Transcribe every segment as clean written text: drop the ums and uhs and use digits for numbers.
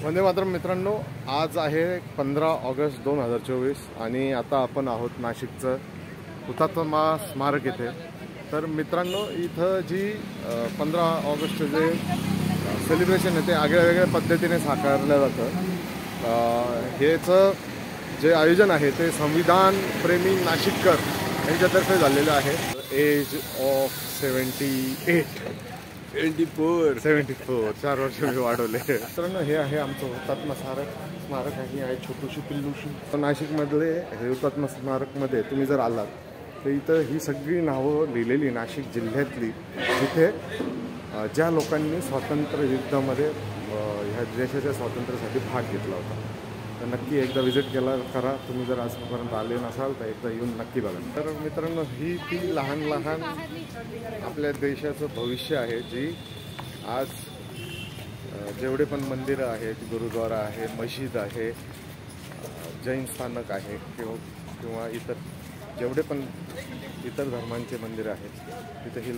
वंदे मातरम मित्रांनो, आज आहे 15 ऑगस्ट 2024 आणि आता आपण आहोत नाशिकचं हुतात्मा स्मारक येथे। तर मित्रांनो, इथं जी 15 ऑगस्ट जे सेलिब्रेशन आहे ते आगळ्या पद्धतीने साकारलं जातं। हेचं जे आयोजन आहे ते संविधान प्रेमी नाशिककर यांच्यातर्फे झालेलं आहे। एज ऑफ 74 4 वर्ष मी वाढवले। मित्रांनो, हे आहे आमचं हुतात्मा स्मारक आहे। आहे छोटूशी पिल्लूशी। नाशिकमधले हे हुतात्मा स्मारकमध्ये तुम्ही जर आलात तर इथं ही सगळी नावं लिहिलेली नाशिक जिल्ह्यातली, जिथे ज्या लोकांनी स्वातंत्र्य युद्धामध्ये ह्या देशाच्या स्वातंत्र्यासाठी भाग घेतला होता। तर नक्की एकदा विजिट करा तुम्ही जर आजपर्यंत आले नसाल तर एकदा येऊन नक्की बघा। तर मित्रांनो, ही ती लहान आपल्या देशाचं भविष्य आहे, जी आज जेवढे पण मंदिरं आहेत, गुरुद्वारा आहे, मस्जिद आहे, जैन स्थानक आहे किंवा इतर जेवढे पण इतर धर्मांचे मंदिर आहेत तिथे ही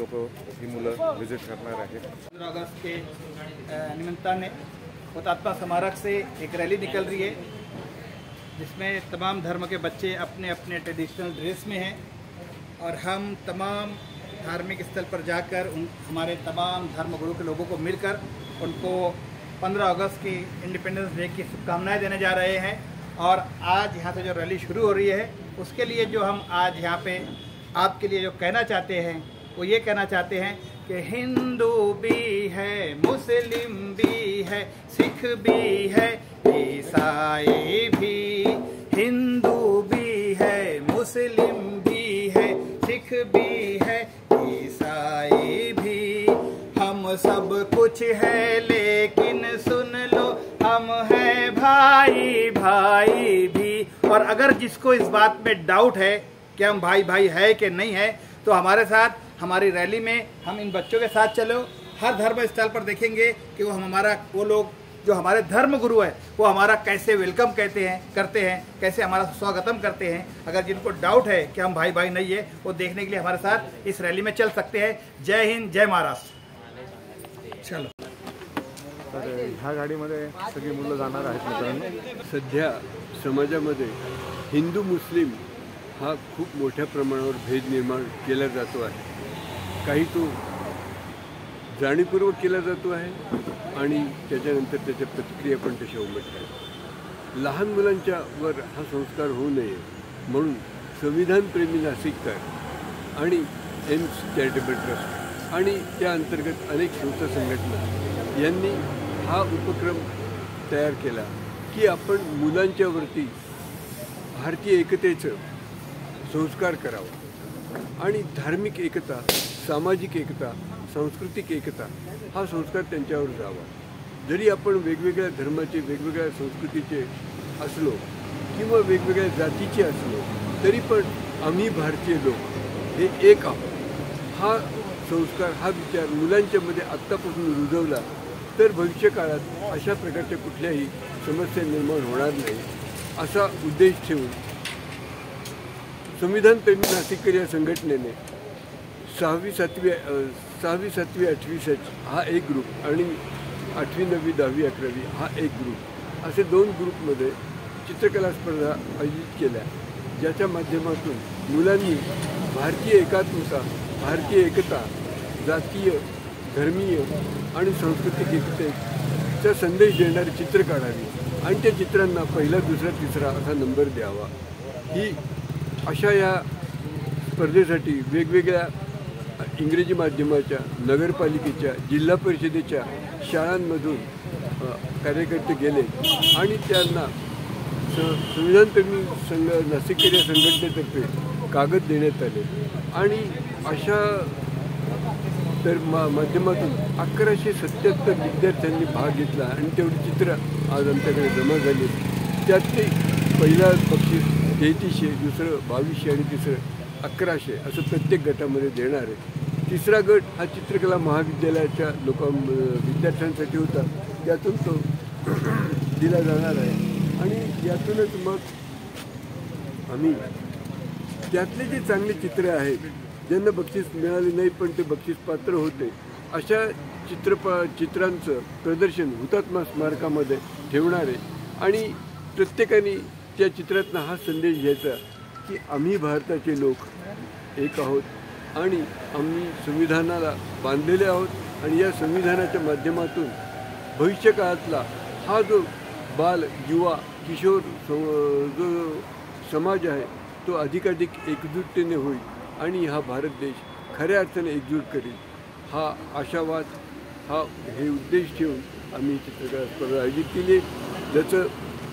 मुलं विजिट करणार आहेत। 15 अगस्त के निमित्ताने हुतात्मा स्मारक से एक रैली निकल रही है, जिसमें तमाम धर्म के बच्चे अपने अपने ट्रेडिशनल ड्रेस में हैं और हम तमाम धार्मिक स्थल पर जाकर हमारे तमाम धर्मगुरु के लोगों को मिलकर उनको 15 अगस्त की इंडिपेंडेंस डे की शुभकामनाएं देने जा रहे हैं। और आज यहाँ से जो रैली शुरू हो रही है उसके लिए जो हम आज यहाँ पे आपके लिए जो कहना चाहते हैं वो ये कहना चाहते हैं कि हिंदू भी है, मुस्लिम भी है, सिख भी है, ईसाई भी। हिंदू भी है, मुस्लिम भी है, सिख भी है, ईसाई भी। हम सब कुछ है लेकिन सुन लो हम हैं भाई भाई भी। और अगर जिसको इस बात में डाउट है कि हम भाई भाई है कि नहीं है, तो हमारे साथ हमारी रैली में हम इन बच्चों के साथ चलो। हर धर्म स्थल पर देखेंगे कि वो लोग जो हमारे धर्म गुरु है वो हमारा कैसे वेलकम करते हैं, कैसे हमारा स्वागतम करते हैं। अगर जिनको डाउट है कि हम भाई भाई नहीं है, वो देखने के लिए हमारे साथ इस रैली में चल सकते हैं। जय हिंद, जय महाराष्ट्र। चलो। तर ह्या गाडीमध्ये सगळी मुलं जाणार आहेत। मित्रांनो, सध्या समाजामध्ये हिंदू मुस्लिम हा खूप मोठ्या प्रमाणावर भेद निर्माण केला जातो आहे। काही तो जाणीवपूर्वक केला जातो आहे आणि त्याच्यानंतर त्याच्या प्रतिक्रिया पण तशा उमटतात। लहान मुलांच्या वर हा संस्कार होऊ नये म्हणून संविधान प्रेमी नाशिककर आणि एम्स चॅरिटेबल ट्रस्ट आणि त्या अंतर्गत अनेक संस्था संघटना यांनी हा उपक्रम तयार केला की आपण मुलांच्यावरती भारतीय एकतेचं संस्कार करावा आणि धार्मिक एकता, सामाजिक एकता, सांस्कृतिक एकता हा संस्कार त्यांच्यावर जावा। जरी आपण वेगवेगळ्या धर्माचे, वेगवेगळ्या संस्कृतीचे असलो किंवा वेगवेगळ्या जातीचे असलो तरी पण आम्ही भारतीय लोक हे एक आहोत। हा संस्कार, हा विचार मुलांच्यामध्ये आत्तापासून रुजवला तर भविष्य काळात अशा प्रकारच्या कुठल्याही समस्या निर्माण होणार नाही, असा उद्देश ठेवून संविधान प्रेमी नाशिककर या संघटनेने 6वी 7वी 8वी सच हा एक ग्रुप आणि 8वी 9वी 10वी 11वी हा एक ग्रुप, असे 2 ग्रुपमध्ये चित्रकला स्पर्धा आयोजित केल्या, ज्याच्या माध्यमातून मुलांनी भारतीय एकात्मता, भारतीय एकता, जातीय, धर्मीय आणि सांस्कृतिक एकतेचा संदेश देणारी चित्र काढावी आणि त्या चित्रांना पहिला, दुसरा, तिसरा असा नंबर द्यावा। ही अशा या स्पर्धेसाठी वेगवेगळ्या इंग्रजी माध्यमाच्या, नगरपालिकेच्या, जिल्हा परिषदेच्या शाळांमधून कार्यकर्ते गेले आणि त्यांना संविधानप्रेमी नाशिककर या संघटनेतर्फे कागद देण्यात आले आणि अशा तर माध्यमातून 1177 विद्यार्थ्यांनी भाग घेतला आणि तेवढी चित्र आज आमच्याकडे जमा झाली। त्यात ते पहिला बक्षीस 3300, दुसरं 2200 आणि तिसरं 1100 असं प्रत्येक गटामध्ये देणार आहे। तिसरा गट हा चित्रकला महाविद्यालयाच्या विद्यार्थ्यांसाठी होता, त्यातून तो दिला जाणार आहे आणि यातूनच मग आम्ही त्यातले जे चांगले चित्र आहेत ज्यांना बक्षीस मिळाले नाही पण ते बक्षीस पात्र होते अशा चित्रांचं प्रदर्शन हुतात्मा स्मारकामध्ये ठेवणार आहे आणि प्रत्येकाने त्या चित्रातनं हा संदेश घ्यायचा की आम्ही भारताचे लोक एक आहोत आणि आम्ही संविधानाला बांधलेले आहोत आणि या संविधानाच्या माध्यमातून भविष्यकाळातला हा जो बाल युवा किशोर जो समाज आहे तो अधिकाधिक एकजुटतेने होईल आणि हा भारत देश खऱ्या अर्थाने एकजूट करेल हा आशावाद हे उद्देश ठेवून आम्ही चित्रकला स्पर्धा आयोजित केली ज्याचं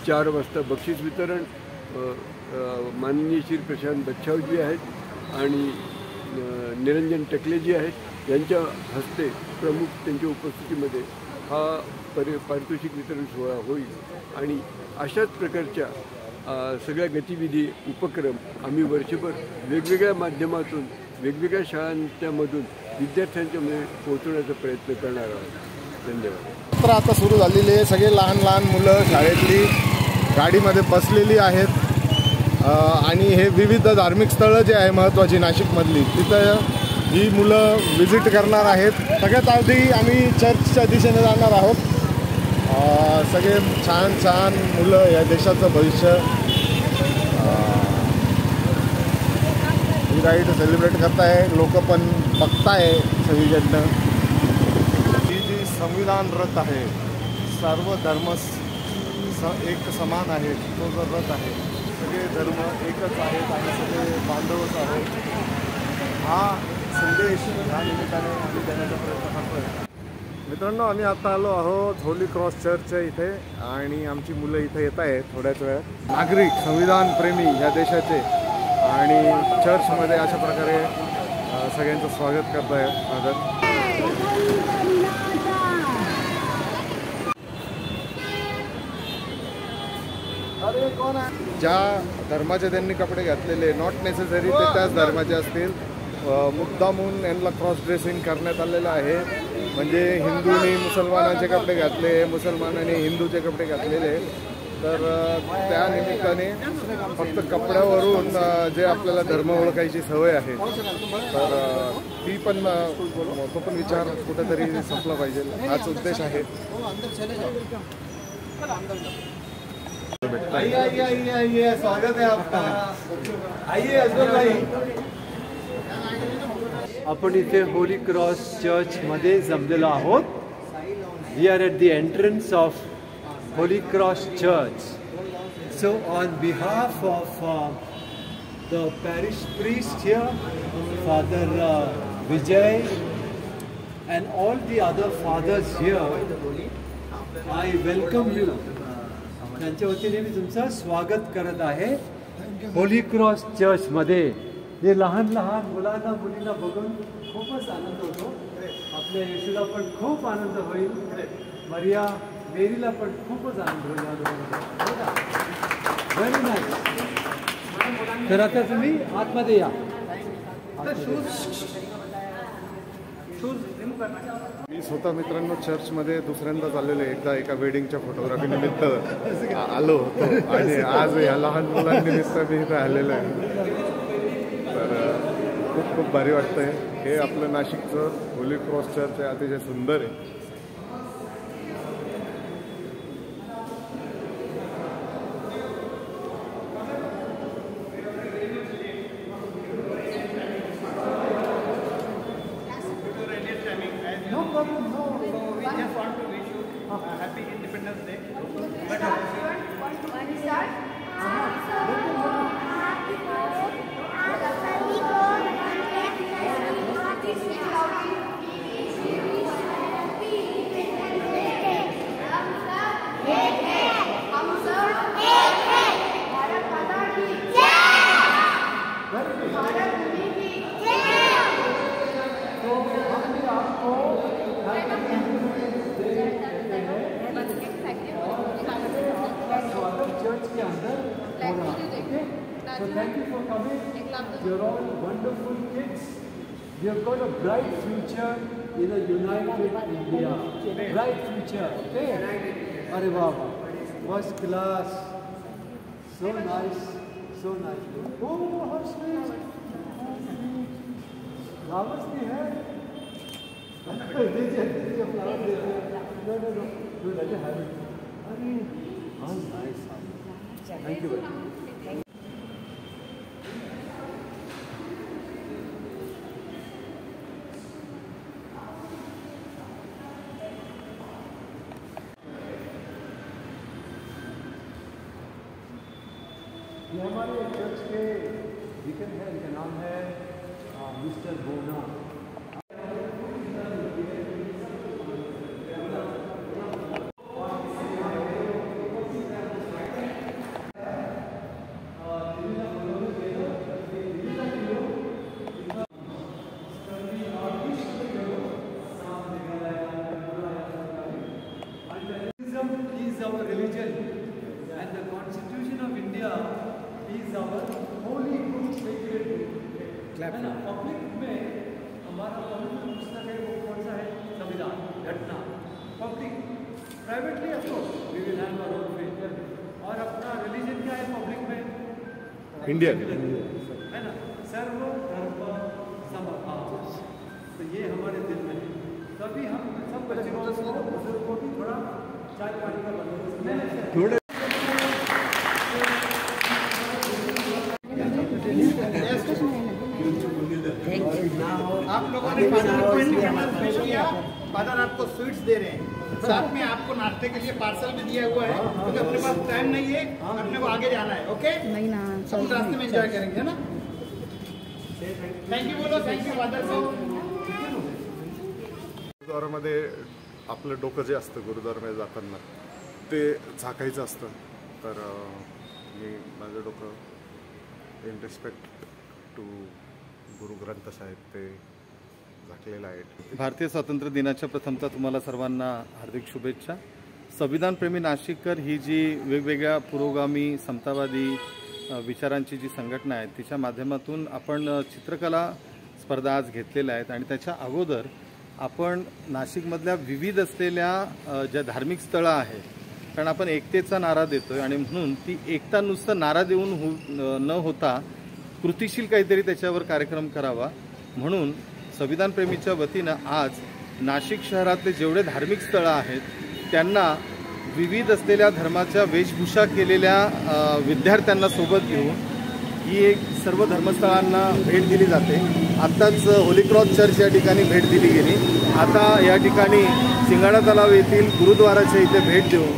4 वाजता बक्षीस वितरण माननीय श्री प्रशांत बच्छावजी आहेत आणि निरंजन टकलेजी आहेत यांच्या हस्ते प्रमुख त्यांच्या उपस्थितीमध्ये हा पारितोषिक वितरण सोहळा होईल आणि अशाच प्रकारच्या सगळ्या गतिविधी उपक्रम आम्ही वर्षभर वेगवेगळ्या माध्यमातून वेगवेगळ्या शाळांच्यामधून विद्यार्थ्यांच्यामध्ये पोहोचवण्याचा प्रयत्न करणार आहोत. धन्यवाद. तर आता सुरू झालेली आहे. सगळे लहान लहान मुलं शाळेतली गाडीमध्ये बसलेली आहेत आणि हे विविध धार्मिक स्थळं जे आहे महत्त्वाची नाशिकमधली तिथं ही मुलं व्हिजिट करणार आहेत. सगळ्यात आधी आम्ही चर्चच्या दिशेने जाणार आहोत. सगळे छान छान मुलं या देशाचं भविष्य ही राईड सेलिब्रेट करताय. लोक पण बघताय सगळीकडनं. ही जी संविधान रथ आहे सर्व धर्म एक समान आहे. तो जो रथ आहे सगळे धर्म एकच आहेत आणि सगळे बांधवच आहेत. हा संदेश या निमित्ताने आम्ही देण्याचा प्रयत्न करतोय. मित्रांनो आम्ही आता आलो आहोत होली क्रॉस चर्चच्या इथे आणि आमची मुलं इथे येत आहेत थोड्याच वेळात. नागरिक संविधान प्रेमी या देशाचे आणि चर्चमध्ये अशा प्रकारे सगळ्यांचं स्वागत करत आहे. ज्या धर्माचे त्यांनी कपडे घातलेले नॉट नेसेसरी ते त्याच धर्माचे असतील. मुद्दामून यांना क्रॉस ड्रेसिंग करण्यात आलेलं आहे. म्हणजे हिंदूंनी मुसलमानांचे कपडे घातले मुसलमानांनी हिंदूचे कपडे घातलेले. तर त्या निमित्ताने फक्त कपड्यावरून जे आपल्याला धर्म ओळखायची सवय आहे तर ती पण तो पण विचार कुठेतरी संपला पाहिजे हाच उद्देश आहे. स्वागत आहे आपका. आइए अजून भाई. आपण इथे होली क्रॉस चर्चमध्ये जमलेलो आहोत. We are at the entrance of Holy Cross Church. So on behalf of the parish priest here, Father Vijay and all the other fathers here, I welcome you. त्यांच्या वतीने मी तुमचं स्वागत करत आहे होली क्रॉस चर्चमध्ये. हे लहान लहान मुलांना मुलींना बघून खूपच आनंद होतो. आपल्या येशूला पण खूप आनंद होईल. मरिया मेरीला पण खूपच आनंद होईल. Very nice. तर आता तुम्ही आतमध्ये या. मी स्वतः मित्रांनो चर्चमध्ये दुसऱ्यांदाच आलेलो आहे. एकदा एका वेडिंगच्या फोटोग्राफी निमित्त आलो होतो आणि आज या लहान मुलांनिमित्त मी इथं आलेलो आहे. तर खूप खूप भारी वाटतंय. हे आपलं नाशिकचं होली क्रॉस चर्च आहे. अतिशय सुंदर आहे. Happy Independence Day. So thank you for coming. You're all wonderful kids. You've got a bright future in a united India. Bright future. Okay? Arre Baba. First class. So nice. So nice. Oh, how sweet. Flowers we have. Thank you. ये हमारे church के deacon है, इनका नाम है mister बोना। Is our religion and the Constitution of India is our holy book, sacred book. है ना? Public में हमारा पवित्र पुस्तक है, वो कौन सा है? संविधान, घटना। Public, privately of course we will have our own faith. और अपना रिलीजन क्या है पब्लिक में? इंडियन है ना? सर्व धर्म समभाव। तो ये हमारे दिल में है। तभी हम सब बच्चों को, बुजुर्ग को भी थोड़ा चाय पानी का बंदोबस्त थोड़ा आप लोगों ने फादर आपको स्वीट्स दे रहे हैं, साथ में आपको नाश्ते के लिए पार्सल भी दिया हुआ है, क्योंकि अपने पास टाइम नहीं है, अपने को आगे जाना है। ओके, नहीं ना, हम रास्ते में एंजॉय करेंगे, है ना? थँक यू बोलो, थँक यू फादर साहेब। गुरुद्वारामध्ये आपलं डोकं जे असतं गुरुद्वारामध्ये जाताना ते झाकायचं असतं, तर मी माझं डोकं in respect to Guru Granth साहेब ते झाकलेलं आहे। भारतीय स्वातंत्र्य दिनाच्या प्रथमतः तुम्हाला सर्वांना हार्दिक शुभेच्छा। संविधानप्रेमी नाशिककर ही जी वेगवेगळ्या पुरोगामी समतावादी विचारांची जी संघटना आहे तिच्या माध्यमातून आपण चित्रकला स्पर्धा आज घेतलेल्या आहेत आणि त्याच्या अगोदर आपण नाशिकमधल्या विविध असलेल्या ज्या धार्मिक स्थळं आहेत, कारण आपण एकतेचा नारा देतोय आणि म्हणून ती एकता नुसतं नारा देऊन न होता कृतिशील काहीतरी त्याच्यावर कार्यक्रम करावा, म्हणून संविधानप्रेमीच्या वतीनं आज नाशिक शहरातले जेवढे धार्मिक स्थळं आहेत त्यांना विविध असलेल्या धर्माच्या वेशभूषा केलेल्या विद्यार्थ्यांना सोबत घेऊन ही एक सर्व धर्मस्थळांना भेट दिली जाते। आत्ताच होली क्रॉस चर्च या ठिकाणी भेट दिली गेली, आता या ठिकाणी सिंगाणा तलाव येथील गुरुद्वाराच्या इथे भेट देऊन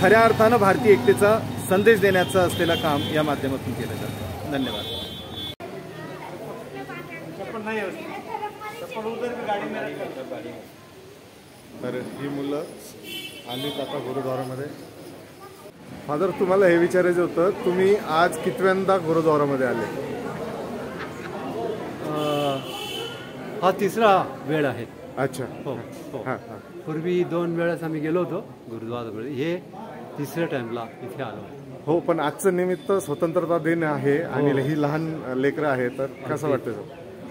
खऱ्या अर्थानं भारतीय एकतेचा संदेश देण्याचं असलेलं काम या माध्यमातून केलं जातं। धन्यवाद। तर ही मुलं आलीत आता गुरुद्वारामध्ये। फादर, तुम्हाला हे विचारायचं होतं, तुम्ही आज कितव्यांदा गुरुद्वारामध्ये आले? हा तिसरा वेळ आहे। अच्छा, हो हो। हां हां। पूर्वी 2 वेळेस आम्ही गेलो होतो गुरुद्वारामध्ये, हे तिसऱ्या टाइमला इथे आलो। हो, पण आजचं निमित्त स्वतंत्रता दिन आहे आणि ही लहान लेकरं आहे, तर कसं वाटतं?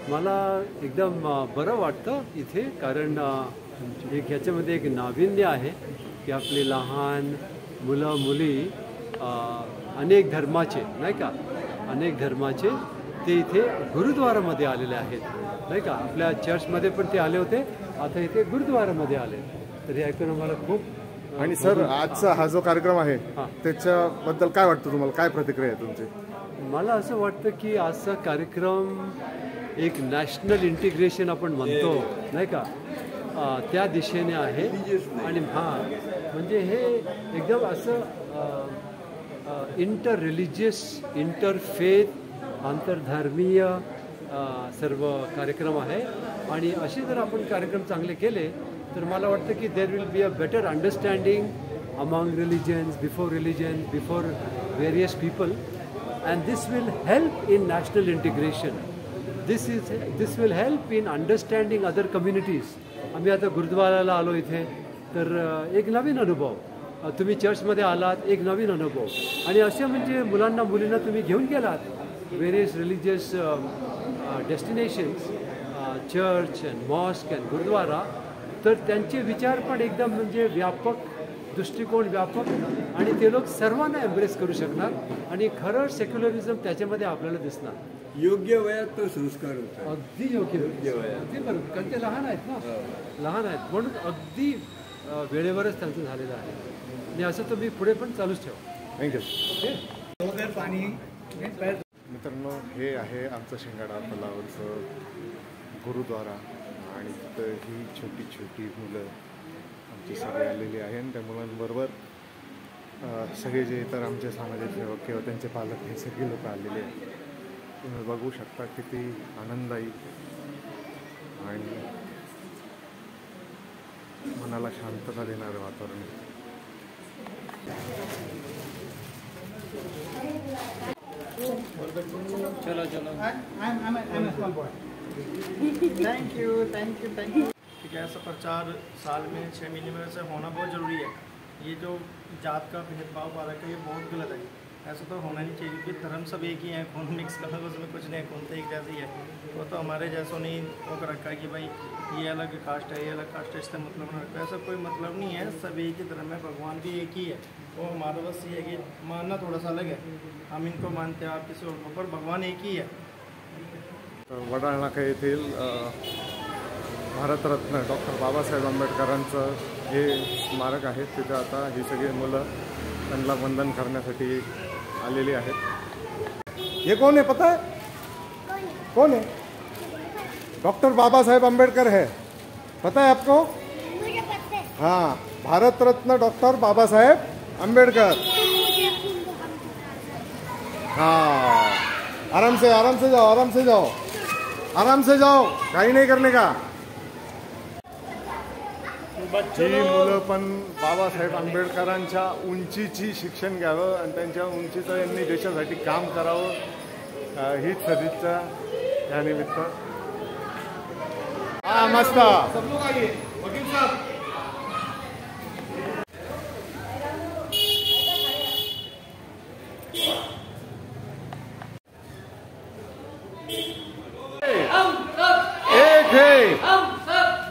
मला एकदम बरं वाटतं इथे, कारण एक ह्याच्यामध्ये एक नाविन्य आहे की आपले लहान मुलं मुली अनेक धर्माचे, नाही का, अनेक धर्माचे ते इथे गुरुद्वारामध्ये आलेले आहेत, नाही का। आपल्या चर्चमध्ये पण ते आले होते, आता इथे गुरुद्वारामध्ये आले, तर हे ऐकून मला खूप। आणि सर, आजचा हा जो कार्यक्रम आहे त्याच्याबद्दल काय वाटतं तुम्हाला? काय प्रतिक्रिया आहे तुमची? मला असं वाटतं की आजचा कार्यक्रम एक नॅशनल इंटिग्रेशन आपण म्हणतो, नाही का, त्या दिशेने आहे। आणि म्हणजे हे एकदम असं इंटर रिलिजियस, इंटरफेथ, आंतरधर्मीय सर्व कार्यक्रम आहे। आणि असे जर आपण कार्यक्रम चांगले केले तर मला वाटतं की there will be a better understanding among religions, before various people, and this will help in national integration. This will help in understanding other communities. आम्ही आता गुरुद्वाराला आलो इथे, तर एक नवीन अनुभव, तुम्ही चर्चमध्ये आलात, एक नवीन अनुभव, आणि असे म्हणजे मुलांना मुलींना तुम्ही घेऊन गेलात various religious destinations, church and mosque and gurdwara, तर त्यांचे विचार पण एकदम म्हणजे व्यापक, दृष्टिकोन व्यापक, आणि ते लोक सर्वांना एम्ब्रेस करू शकणार आणि खरं सेक्युलरिझम त्याच्यामध्ये आपल्याला दिसणार। योग्य वयात तो संस्कार होता. अगदी योग्य वयात. अगदी बरोबर, कारण ते लहान आहेत ना, लहान आहेत म्हणून अगदी वेळेवरच त्यांचं झालेलं आहे. आणि असं तर मी पुढे पण चालूच ठेव. थँक्यू. ओके पाणी मित्रांनो, हे आहे आमचं शिंगाडा तलावाचं गुरुद्वारा आणि तिथं ही छोटी छोटी मुलं आमची सगळे आलेली आहे आणि त्या मुलांबरोबर सगळे जे इतर आमचे सामाजिक सेवक किंवा त्यांचे पालक हे सगळे लोक आलेले आहेत. तुम्ही बघू शकता किती आनंददायी आणि मनाला शांतता देणारं वातावरण आहे. चलो चलो. I'm a small boy. Thank you. ठीक है, ऐसा प्रचार साल में 6 महीने में से होना बहुत ज़रूरी है. ये जो जात का भेदभाव वाला का ये बहुत गलत है. ऐसा तो होना नहीं चाहिए क्योंकि धर्म सब एक ही है. कौन मिक्स कर उसमें कुछ नहीं, कौन तो एक जैसे ही है. वो तो हमारे जैसों नहीं वो कर रखा है कि भाई ये अलग कास्ट है, ये अलग कास्ट है, इससे मतलब नहीं रखा. ऐसा कोई मतलब नहीं है. सब एक ही धर्म है, भगवान भी एक ही है. वो हमारा बस ये है कि मानना थोड़ा सा अलग है. हम इनको मानते हैं, आप किसी और को, पर भगवान एक ही है. वडाळ नाका येथील भारतरत्न डॉक्टर बाबासाहेब आंबेडकरांचं हे स्मारक आहे. तिथं आता ही सगळी मुलं त्यांना वंदन करण्यासाठी आलेली आहेत. ये कौन है पता है? कौन है? डॉक्टर बाबा साहेब आंबेडकर है, पता है आपको? हाँ, भारत रत्न डॉक्टर बाबा साहेब आंबेडकर. हाँ, आराम से जाओ, आराम से जाओ, काही नाही करणे का. ही मुलं पण बाबासाहेब आंबेडकरांच्या उंचीची शिक्षण घ्यावं आणि त्यांच्या उंचीचं यांनी देशासाठी काम करावं हीच सदिच्छा या निमित्त. हा मस्त. सब लोग आइए. वकील साहब.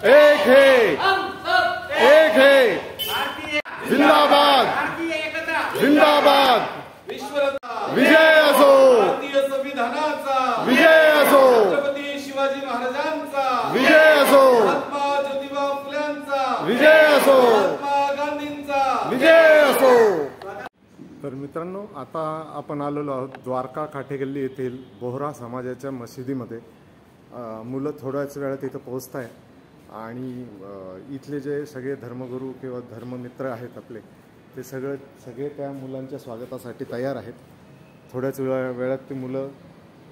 एक है जिंदाबाद, जिंदाबाद. विजय असो, भारतीय संविधानाचा विजय असो, छत्रपती शिवाजी महाराजांचा विजय असो, महात्मा ज्योतिबा फुल्यांचा विजय असो, महात्मा गांधींचा विजय असो. तर मित्रांनो, आता आपण आलेलो आहोत द्वारका काठेगल्ली येथील बोहरा समाजाच्या मशिदीमध्ये. मुलं थोड्याच वेळात इथं पोहोचत आहे आणि इथले जे सगळे धर्मगुरू किंवा धर्ममित्र आहेत आपले, ते सगळे त्या मुलांच्या स्वागतासाठी तयार आहेत. थोड्याच वेळात ती मुलं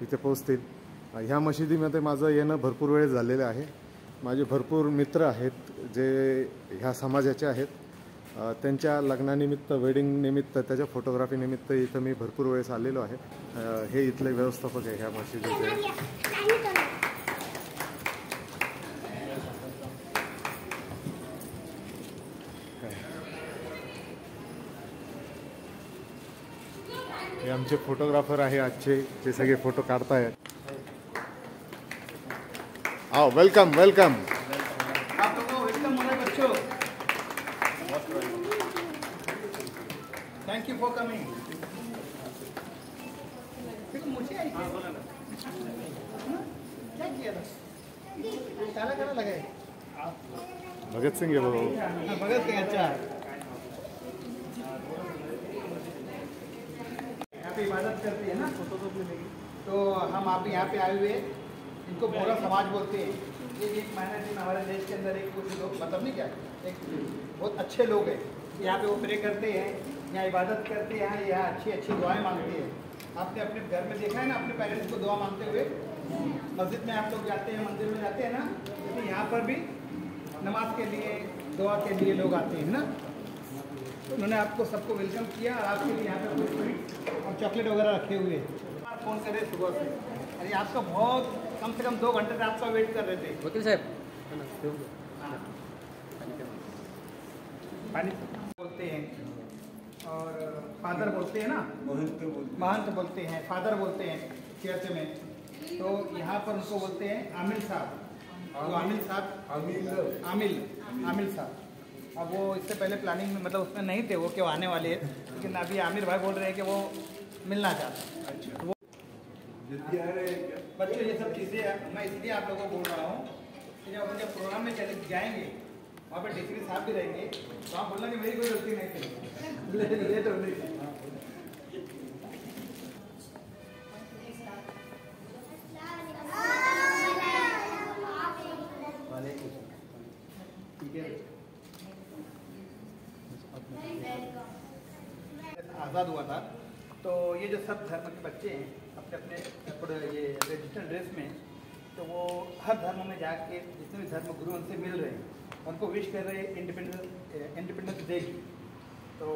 इथे पोहोचतील. ह्या मशिदीमध्ये माझं येणं भरपूर वेळ झालेलं आहे. माझे भरपूर मित्र आहेत जे ह्या समाजाचे आहेत. त्यांच्या लग्नानिमित्त, वेडिंग निमित्त, त्याच्या फोटोग्राफी निमित्त इथं मी भरपूर वेळेस आलेलो आहे. हे इथले व्यवस्थापक आहे ह्या मशिदीचे. हे आमचे फोटोग्राफर आहे आजचे, ते सगळे फोटो काढतायत. आओ, वेलकम वेलकम. आप लोगों वेलकम हमारे बच्चों. Thank you for coming. मुझे क्या किया था? काला लगा है. भगत सिंह है वो. भगत सिंह. अच्छा, यहाँ पे इबादत करते हैं ना, तो हम आप यहाँ पे आए हुए. इनको बोहरा समाज बोलते हैं. ये एक माइनॉरिटी हमारे देश के अंदर एक कुछ लोग, मतलब नहीं क्या, एक बहुत अच्छे लोग हैं. यहाँ पे वो प्रे करते हैं, यहाँ इबादत करते हैं, यहाँ अच्छी अच्छी दुआएं मांगते हैं. आपने अपने घर में देखा है ना अपने पेरेंट्स को दुआ मांगते हुए. मस्जिद में आप लोग जाते हैं, मंदिर में जाते हैं ना, लेकिन यहाँ पर भी नमाज के लिए, दुआ के लिए लोग आते हैं ना. तो उन्होंने आपको सबको वेलकम किया और आपके लिए यहाँ पे स्वीट और चॉकलेट वगैरह रखे हुए हैं. फ़ोन करे सुबह से. अरे आपका बहुत कम से कम 2 घंटे से आपका वेट कर रहे थे. वकील साहेब, पानी बोलते हैं और फादर बोलते हैं ना, महंत बोलते हैं, फादर बोलते हैं चर्च में. तो यहाँ पर उनको बोलते हैं आमिल साहब. तो आमिल साहब, आमिल साहब. अब वो इससे पहले प्लानिंग में, मतलब उसमें नहीं थे वो कि वो आने वाले हैं, लेकिन अभी आमिर भाई बोल रहे हैं कि वो मिलना चाहते हैं. बच्चों ये सब चीज़ें मैं इसलिए आप लोगों को बोल रहा हूँ कि जब अपन जब प्रोग्राम में चले जाएंगे वहाँ पर डीसीपी साहब भी रहेंगे तो आप बोलना कि मेरी कोई गलती नहीं थी लेट हो रही थी। आज़ाद हुआ था तो ये जो सब धर्म के बच्चे हैं अपने अपने ये ट्रेडिशनल ड्रेस में, तो वो हर धर्म में जाके जितने भी धर्म गुरु उनसे मिल रहे हैं, उनको विश कर रहे हैं इंडिपेंडेंस डे की। तो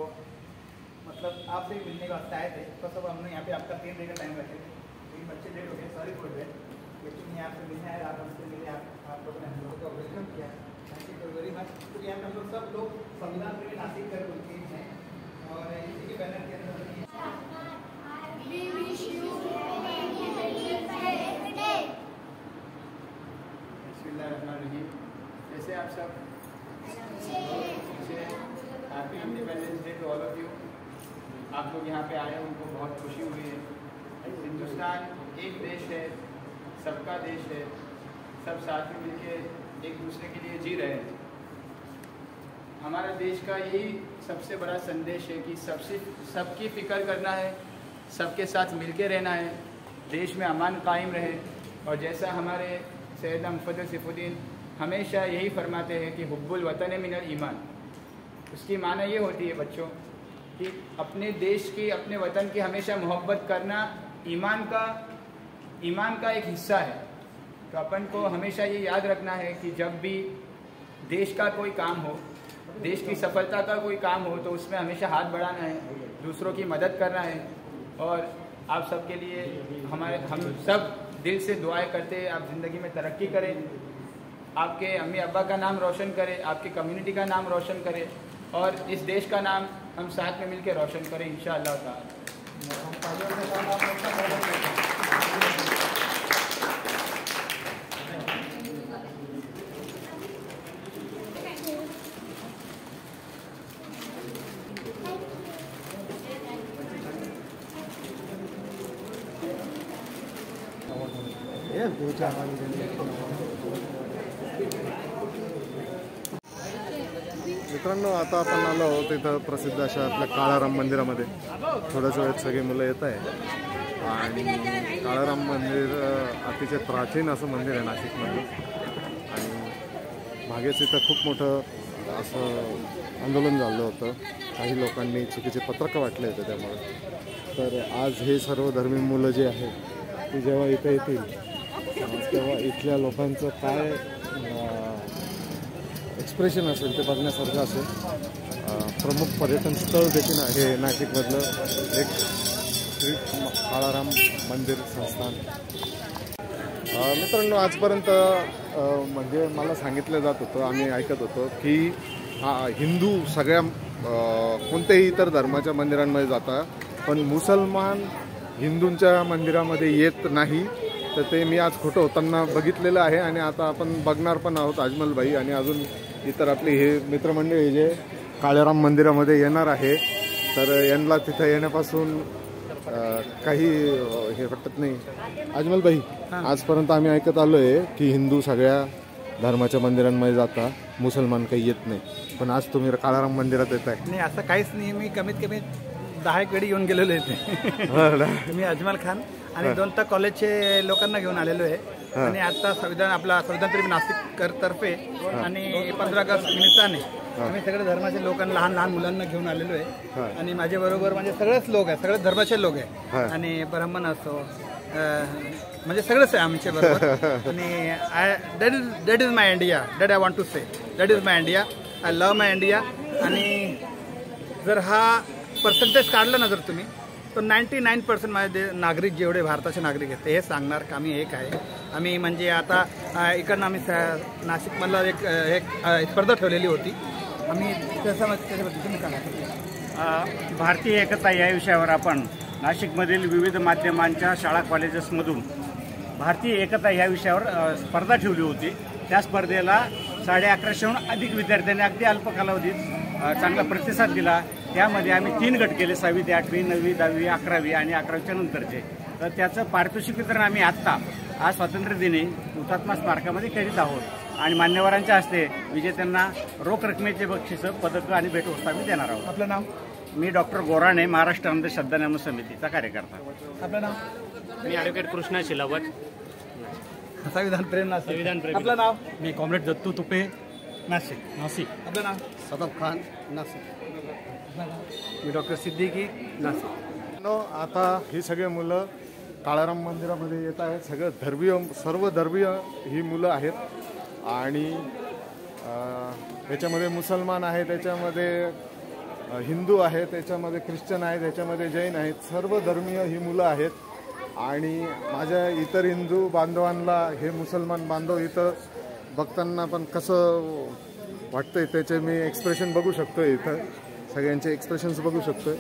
मतलब आपसे भी मिलने का वास्ते आए थे, तो सब हमने यहाँ पे आपका 3 दिन का टाइम रखे, लेकिन बच्चे लेट हो गए, सॉरी फॉर दैट, लेकिन यहाँ पे मिलने आए, आप हमसे मिले, आप लोगों ने हम लोगों का वेलकम किया, थैंक यू वेरी मच। क्योंकि यहाँ पे हम लोग सब लोग संविधान प्रेमी नासिक कर उनके हैं और इसी के बैनर के अंदर जैसे आप सब happy independence day to all of you. आप लोग यहाँ पे आए, उनको बहुत खुशी हुई है। हिंदुस्तान एक देश है, सबका देश है, सब साथ में मिलके एक दूसरे के लिए जी रहे हैं। हमारा देश का यही सबसे बड़ा संदेश है कि सबकी फिक्र करना है, सबके साथ मिलके रहना है, देश में अमान कायम रहे। और जैसा हमारे सैयदना मुफद्दल सैफुद्दीन हमेशा यही फरमाते हैं कि हुब्बुल वतन मिनल ईमान, उसकी माने ये होती है बच्चों कि अपने देश की, अपने वतन की हमेशा मोहब्बत करना ईमान का एक हिस्सा है। तो अपन को हमेशा ये याद रखना है कि जब भी देश का कोई काम हो, देश की सफलता का कोई काम हो, तो उसमें हमेशा हाथ बढ़ाना है, दूसरों की मदद करना है। और आप सबके लिए हम सब दिल से दुआएं करते हैं, आप ज़िंदगी में तरक्की करें, आपके अम्मी अब्बा का नाम रोशन करें, आपकी कम्युनिटी का नाम रोशन करें और इस देश का नाम हम साथ में मिलकर रोशन करें इंशाअल्लाह ताला। मित्रांनो, आता आपण आलो आहोत इथं प्रसिद्ध अशा आपल्या काळाराम मंदिरामध्ये। थोड्याच वेळात सगळे मुलं येत आहे आणि काळाराम मंदिर अतिशय प्राचीन असं मंदिर आहे नाशिकमध्ये आणि मागेच इथं खूप मोठं असं आंदोलन झालं होतं, काही लोकांनी चुकीचे पत्रकं वाटले होते त्यामुळे। तर आज हे सर्व धर्मी मुलं जे आहेत ते जेव्हा इथं येतील तेव्हा इथल्या लोकांचं काय एक्सप्रेशन असेल ते बघण्यासारखं असेल। प्रमुख पर्यटन स्थळ देखील आहे नाशिकमधलं एक श्री काळाराम मंदिर संस्थान। मित्रांनो, आजपर्यंत म्हणजे मला सांगितलं जात होतं, आम्ही ऐकत होतो की हिंदू सगळ्या कोणत्याही इतर धर्माच्या मंदिरांमध्ये जातात, पण मुसलमान हिंदूंच्या मंदिरामध्ये येत नाही। तर ते मी आज खोटं होताना बघितलेलं आहे आणि आता आपण बघणार पण आहोत। अजमल भाई आणि अजून इतर आपले हे मित्रमंडळी जे काळाराम मंदिरामध्ये येणार आहे, तर यांना तिथं येण्यापासून काही हे वाटत नाही। अजमल भाई, आजपर्यंत आम्ही ऐकत आलो आहे की हिंदू सगळ्या धर्माच्या मंदिरांमध्ये जाता, मुसलमान काही येत नाही, पण आज तुम्ही काळाराम मंदिरात येत आहे। नाही, असं काहीच नाही। मी कमीत कमी 10 वेळी येऊन गेलेलो आहे। मी अजमल खान आणि 2 कॉलेजचे लोकांना घेऊन आलेलो आहे आणि आता संविधान प्रेमी नाशिक तर्फे आणि 15 ऑगस्ट निमित्ताने आम्ही सगळे धर्माचे लोकांना, लहान मुलांना घेऊन आलेलो आहे आणि माझ्या बरोबर म्हणजे सगळेच लोक आहेत, सगळे धर्माचे लोक आहे आणि ब्राह्मण असो म्हणजे सगळेच आहे आमच्या बरोबर। आणि that is my India, that I want to say, that is my India, I love my India. आणि जर हा पर्सेंटेज काढलं ना जर तुम्ही, तो 99% माझे नागरिक जेवढे भारताचे नागरिक आहेत ते हे सांगणार का आम्ही एक आहे। आम्ही म्हणजे आता इकडनं आम्ही नाशिकमधला एक स्पर्धा ठेवलेली होती, आम्ही त्याच्याबद्दल सांगा। भारतीय एकता या विषयावर आपण नाशिकमधील विविध माध्यमांच्या शाळा कॉलेजेसमधून भारतीय एकता या विषयावर स्पर्धा ठेवली होती। त्या स्पर्धेला 1150हून अधिक विद्यार्थ्यांनी अगदी अल्प कालावधीत चांगला प्रतिसाद दिला। त्यामध्ये आम्ही 3 गट केले, 6वी ते 8वी, 9वी, 10वी, 11वी आणि 11वीच्या नंतरचे। तर त्याचं पारितोषिक वितरण आम्ही आत्ता आज स्वातंत्र्य दिनी हुतात्मा स्मारकामध्ये करीत आहोत आणि मान्यवरांच्या हस्ते विजेत्यांना रोख रकमेचे बक्षीस, पदकं आणि भेटवस्तू आम्ही देणार आहोत. आपलं नाव? मी डॉक्टर गोराणे, महाराष्ट्र अंध श्रद्धानियमन समितीचा कार्यकर्ता. आपलं नाव? मी ॲडव्होकेट कृष्णा शिलावत, संविधान प्रेम नाशिक. संविधान प्रेमी. आपलं नाव? मी कॉम्रेड दत्तू तुपे, नाशिक. नाशिक. आपलं नाव? सदफ खान, नाशिक. मी डॉक्टर सिद्दीकी, नाशिक. आता ही सगळे मुलं काळाराम मंदिरामध्ये येत आहेत. सगळं सर्व धर्मीय ही मुलं आहेत आणि याच्यामध्ये मुसलमान आहेत, त्याच्यामध्ये हिंदू आहेत, त्याच्यामध्ये ख्रिश्चन आहेत, त्याच्यामध्ये जैन आहेत. सर्व धर्मीय ही मुलं आहेत आणि माझ्या इतर हिंदू बांधवांना हे मुसलमान बांधव इथं बघताना पण कसं वाटतंय त्याचे मी एक्सप्रेशन बघू शकतोय. इथं सगळ्यांचे एक्सप्रेशन्स बघू शकतोय.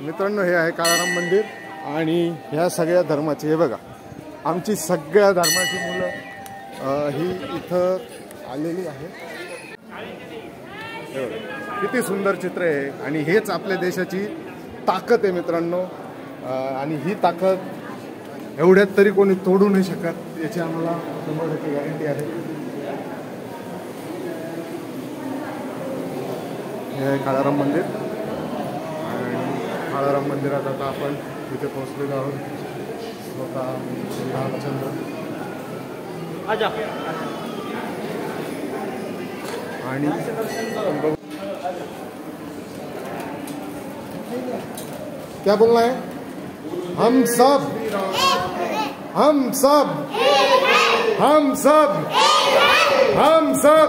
मित्रांनो, हे आहे काळाराम मंदिर आणि ह्या सगळ्या धर्माचे, हे बघा आमची सगळ्या धर्माची मुलं ही इथं आलेली आहेत. किती सुंदर चित्र आहे आणि हेच आपल्या देशाची ताकद आहे मित्रांनो. आणि ही ताकद एवढ्यात तरी कोणी तोडू नाही शकत याची आम्हाला 100% गॅरंटी आहे. हे आहे काळाराम मंदिर आणि काळाराम मंदिरात आता आपण तिथे पोहोचलेलो आहोत. स्वतः रामचंद्र आणि क्या बोलना है? हम सब हम सब हम सब हम सब,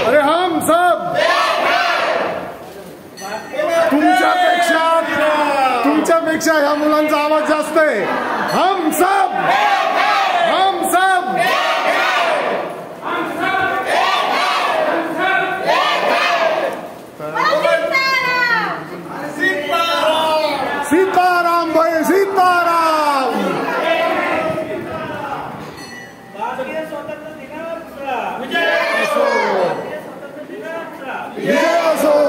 अरे हम सब. तुमच्यापेक्षा ह्या मुलांचा आवाज जास्त आहे. हम सब हम सब सीताराम भाई, सीताराम. विजय असो.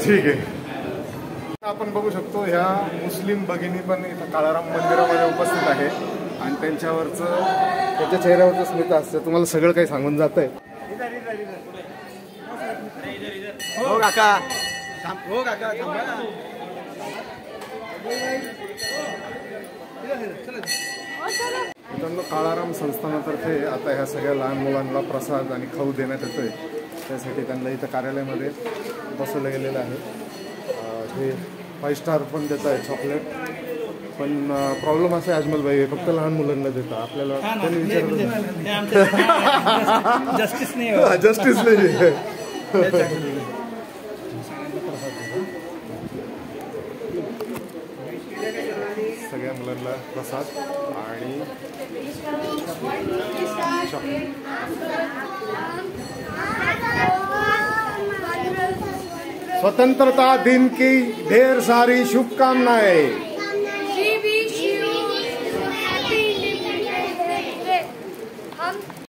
ठीक आहे. आपण बघू शकतो ह्या मुस्लिम भगिनी पण इथं काळाराम मंदिरामध्ये उपस्थित आहे आणि त्यांच्या चेहऱ्यावरचं स्मित असतं तुम्हाला सगळं काही सांगून जात आहे. हो काका, हो काका. मित्रांनो, काळाराम संस्थानातर्फे आता ह्या सगळ्या लहान मुलांना प्रसाद आणि खाऊ देण्यात येतोय. त्यासाठी त्यांना इथं कार्यालयामध्ये बसवलं गेलेलं आहे. हे 5 स्टार पण देत आहे चॉकलेट. पण प्रॉब्लेम असा आहे अजमल भाई, फक्त लहान मुलांना देतात. आपल्याला त्यांनी विचारलं जस्टिस नाही. जस्टिस नाही. सगळ्या मुलांना प्रसाद आणि स्वतंत्रता दिन की ढेर सारी शुभकामनाएं.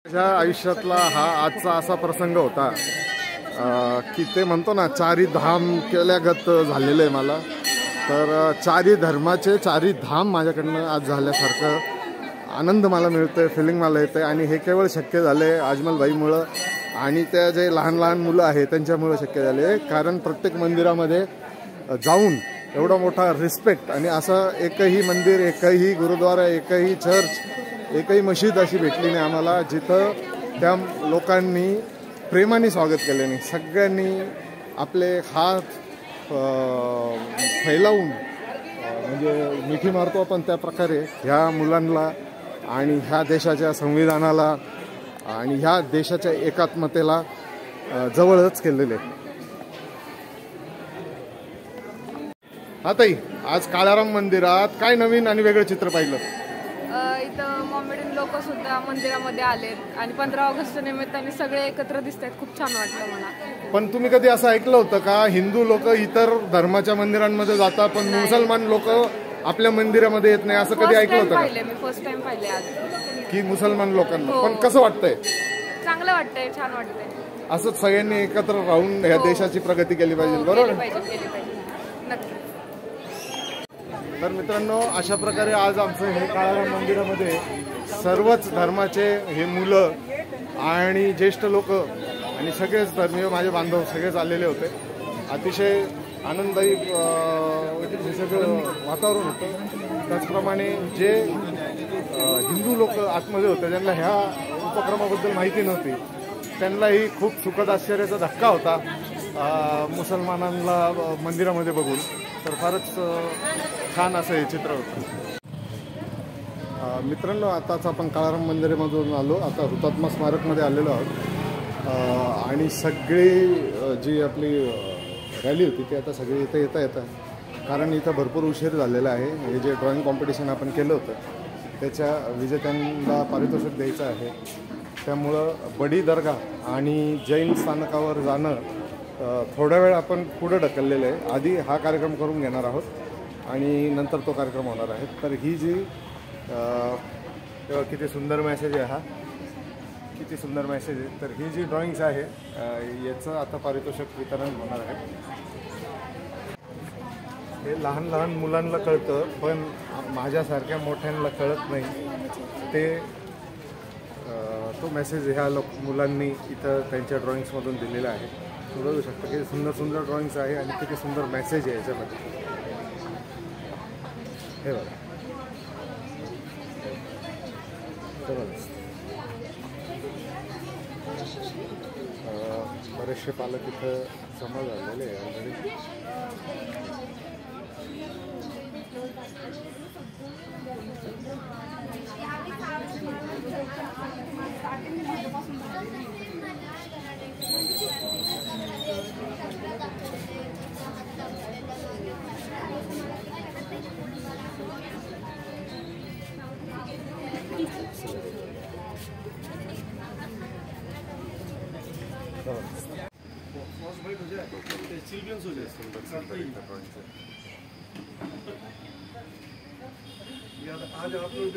माझ्या आयुष्यातला हा आजचा असा प्रसंग होता की ते म्हणतो ना, 4 धाम केल्यागत झालेलं आहे मला. तर 4 धर्माचे 4 धाम माझ्याकडनं आज झाल्यासारखं आनंद मला मिळतोय, फिलिंग मला येते. आणि हे केवळ शक्य झाले अजमलभाईमुळं आणि त्या जे लहान लहान मुलं आहेत त्यांच्यामुळं शक्य झाले. कारण प्रत्येक मंदिरामध्ये जाऊन एवढा मोठा रिस्पेक्ट आणि असं एकही मंदिर, एकही गुरुद्वारा, एकही चर्च, एकही मशीद अशी भेटली नाही आम्हाला जिथं त्या लोकांनी प्रेमाने स्वागत केले नाही. सगळ्यांनी आपले हात फैलावून म्हणजे मिठी मारतो आपण त्या प्रकारे ह्या मुलांना आणि ह्या देशाच्या संविधानाला आणि ह्या देशाच्या एकात्मतेला जवळच केलेले. ताई, आज काळाराम मंदिरात काय नवीन आणि वेगळं चित्र पाहिलं? इथं मोमेडियन लोक सुद्धा मंदिरामध्ये आलेत आणि 15 ऑगस्ट निमित्ताने सगळे एकत्र दिसत आहेत. खूप छान वाटलं मला. पण तुम्ही कधी असं ऐकलं होतं का हिंदू लोक इतर धर्माच्या मंदिरांमध्ये जातात पण मुसलमान लोक आपल्या मंदिरामध्ये येत नाही, असं कधी ऐकलं होतं का? मी फर्स्ट टाइम पाहिले आज की मुसलमान लोकांना. पण कसं वाटतंय? चांगलं वाटतंय, छान वाटतंय. असंच सगळ्यांनी एकत्र राहून ह्या देशाची प्रगती केली पाहिजे. बरोबर. नक्की. तर मित्रांनो, अशा प्रकारे आज आमचं हे काळाराम मंदिरामध्ये सर्वच धर्माचे हे मुलं आणि ज्येष्ठ लोक आणि सगळेच धर्मीय माझे बांधव सगळेच आलेले होते. अतिशय आनंददायी हे सगळं वातावरण होतं. त्याचप्रमाणे जे हिंदू लोक आतमध्ये होते ज्यांना ह्या उपक्रमाबद्दल माहिती नव्हती त्यांनाही खूप सुखद आश्चर्याचा धक्का होता मुसलमानांना मंदिरामध्ये बघून. तर फारच छान असं हे चित्र होतं. मित्रांनो, आताच आपण काळाराम मंदिरामधून आलो, आता हुतात्मा स्मारकमध्ये आलेलो आहोत आणि सगळी जी आपली रॅली होती ती आता सगळी इथं येता कारण इथं भरपूर उशीर झालेला आहे. हे जे ड्रॉइंग कॉम्पिटिशन आपण केलं होतं त्याच्या विजेत्यांना पारितोषिक द्यायचं आहे. त्यामुळं बडी दर्गा आणि जैन स्थानकावर जाणं थोडा वेळ आपण पुढं ढकललेलं आहे. आधी हा कार्यक्रम करून घेणार आहोत आणि नंतर तो कार्यक्रम होणार आहे. तर ही जी किती सुंदर मेसेज आहे, हा किती सुंदर मेसेज आहे. तर ही जी ड्रॉइंग्स आहे याचं आता पारितोषिक वितरण होणार आहे. हे लहान लहान मुलांना कळतं पण माझ्यासारख्या मोठ्यांना कळत नाही. ते तो मेसेज ह्या मुलांनी इथं त्यांच्या ड्रॉइंग्समधून दिलेला आहे. तुम्ही बघू शकता की सुंदर सुंदर ड्रॉइंग्स आहे आणि किती सुंदर मेसेज आहे याच्यामध्ये. हे बघा, बरेचसे पालक इथं जमा झालेले आहे ऑलरेडी. आज आप लोग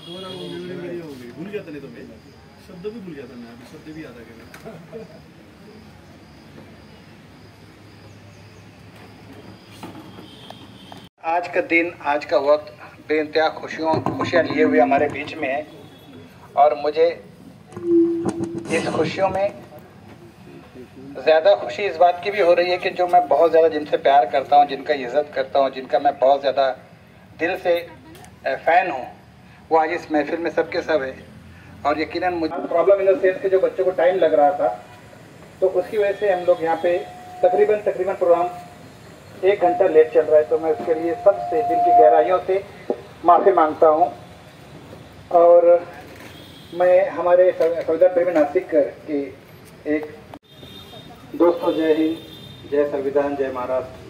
दोबारा वो मेमोरी मेरी हो गई, भूल जाता नहीं तो मैं शब्द भी भूल जाता, मैं अभी शब्द भी याद आ गया. आज का दिन, आज का वक्त बेइंतहा खुशियाँ लिए हुए हमारे बीच में है और मुझे इस खुशियों में ज़्यादा खुशी इस बात की भी हो रही है कि जो मैं बहुत ज़्यादा जिनसे प्यार करता हूँ, जिनका इज़्ज़त करता हूँ, जिनका मैं बहुत ज़्यादा दिल से फ़ैन हूँ, वो आज इस महफिल में सबके सब है. और यकीनन मुझे प्रॉब्लम इन द सेंस कि जो बच्चों को टाइम लग रहा था तो उसकी वजह से हम लोग यहाँ पे तकरीबन प्रोग्राम 1 घंटा लेट चल रहा है. तो मैं उसके लिए सबसे दिल की गहराइयों से माफ़ी मांगता हूँ. और मैं हमारे संविधान प्रेमी नासिक के एक दोस्तों, जय हिंद, जय संविधान, जय महाराष्ट्र.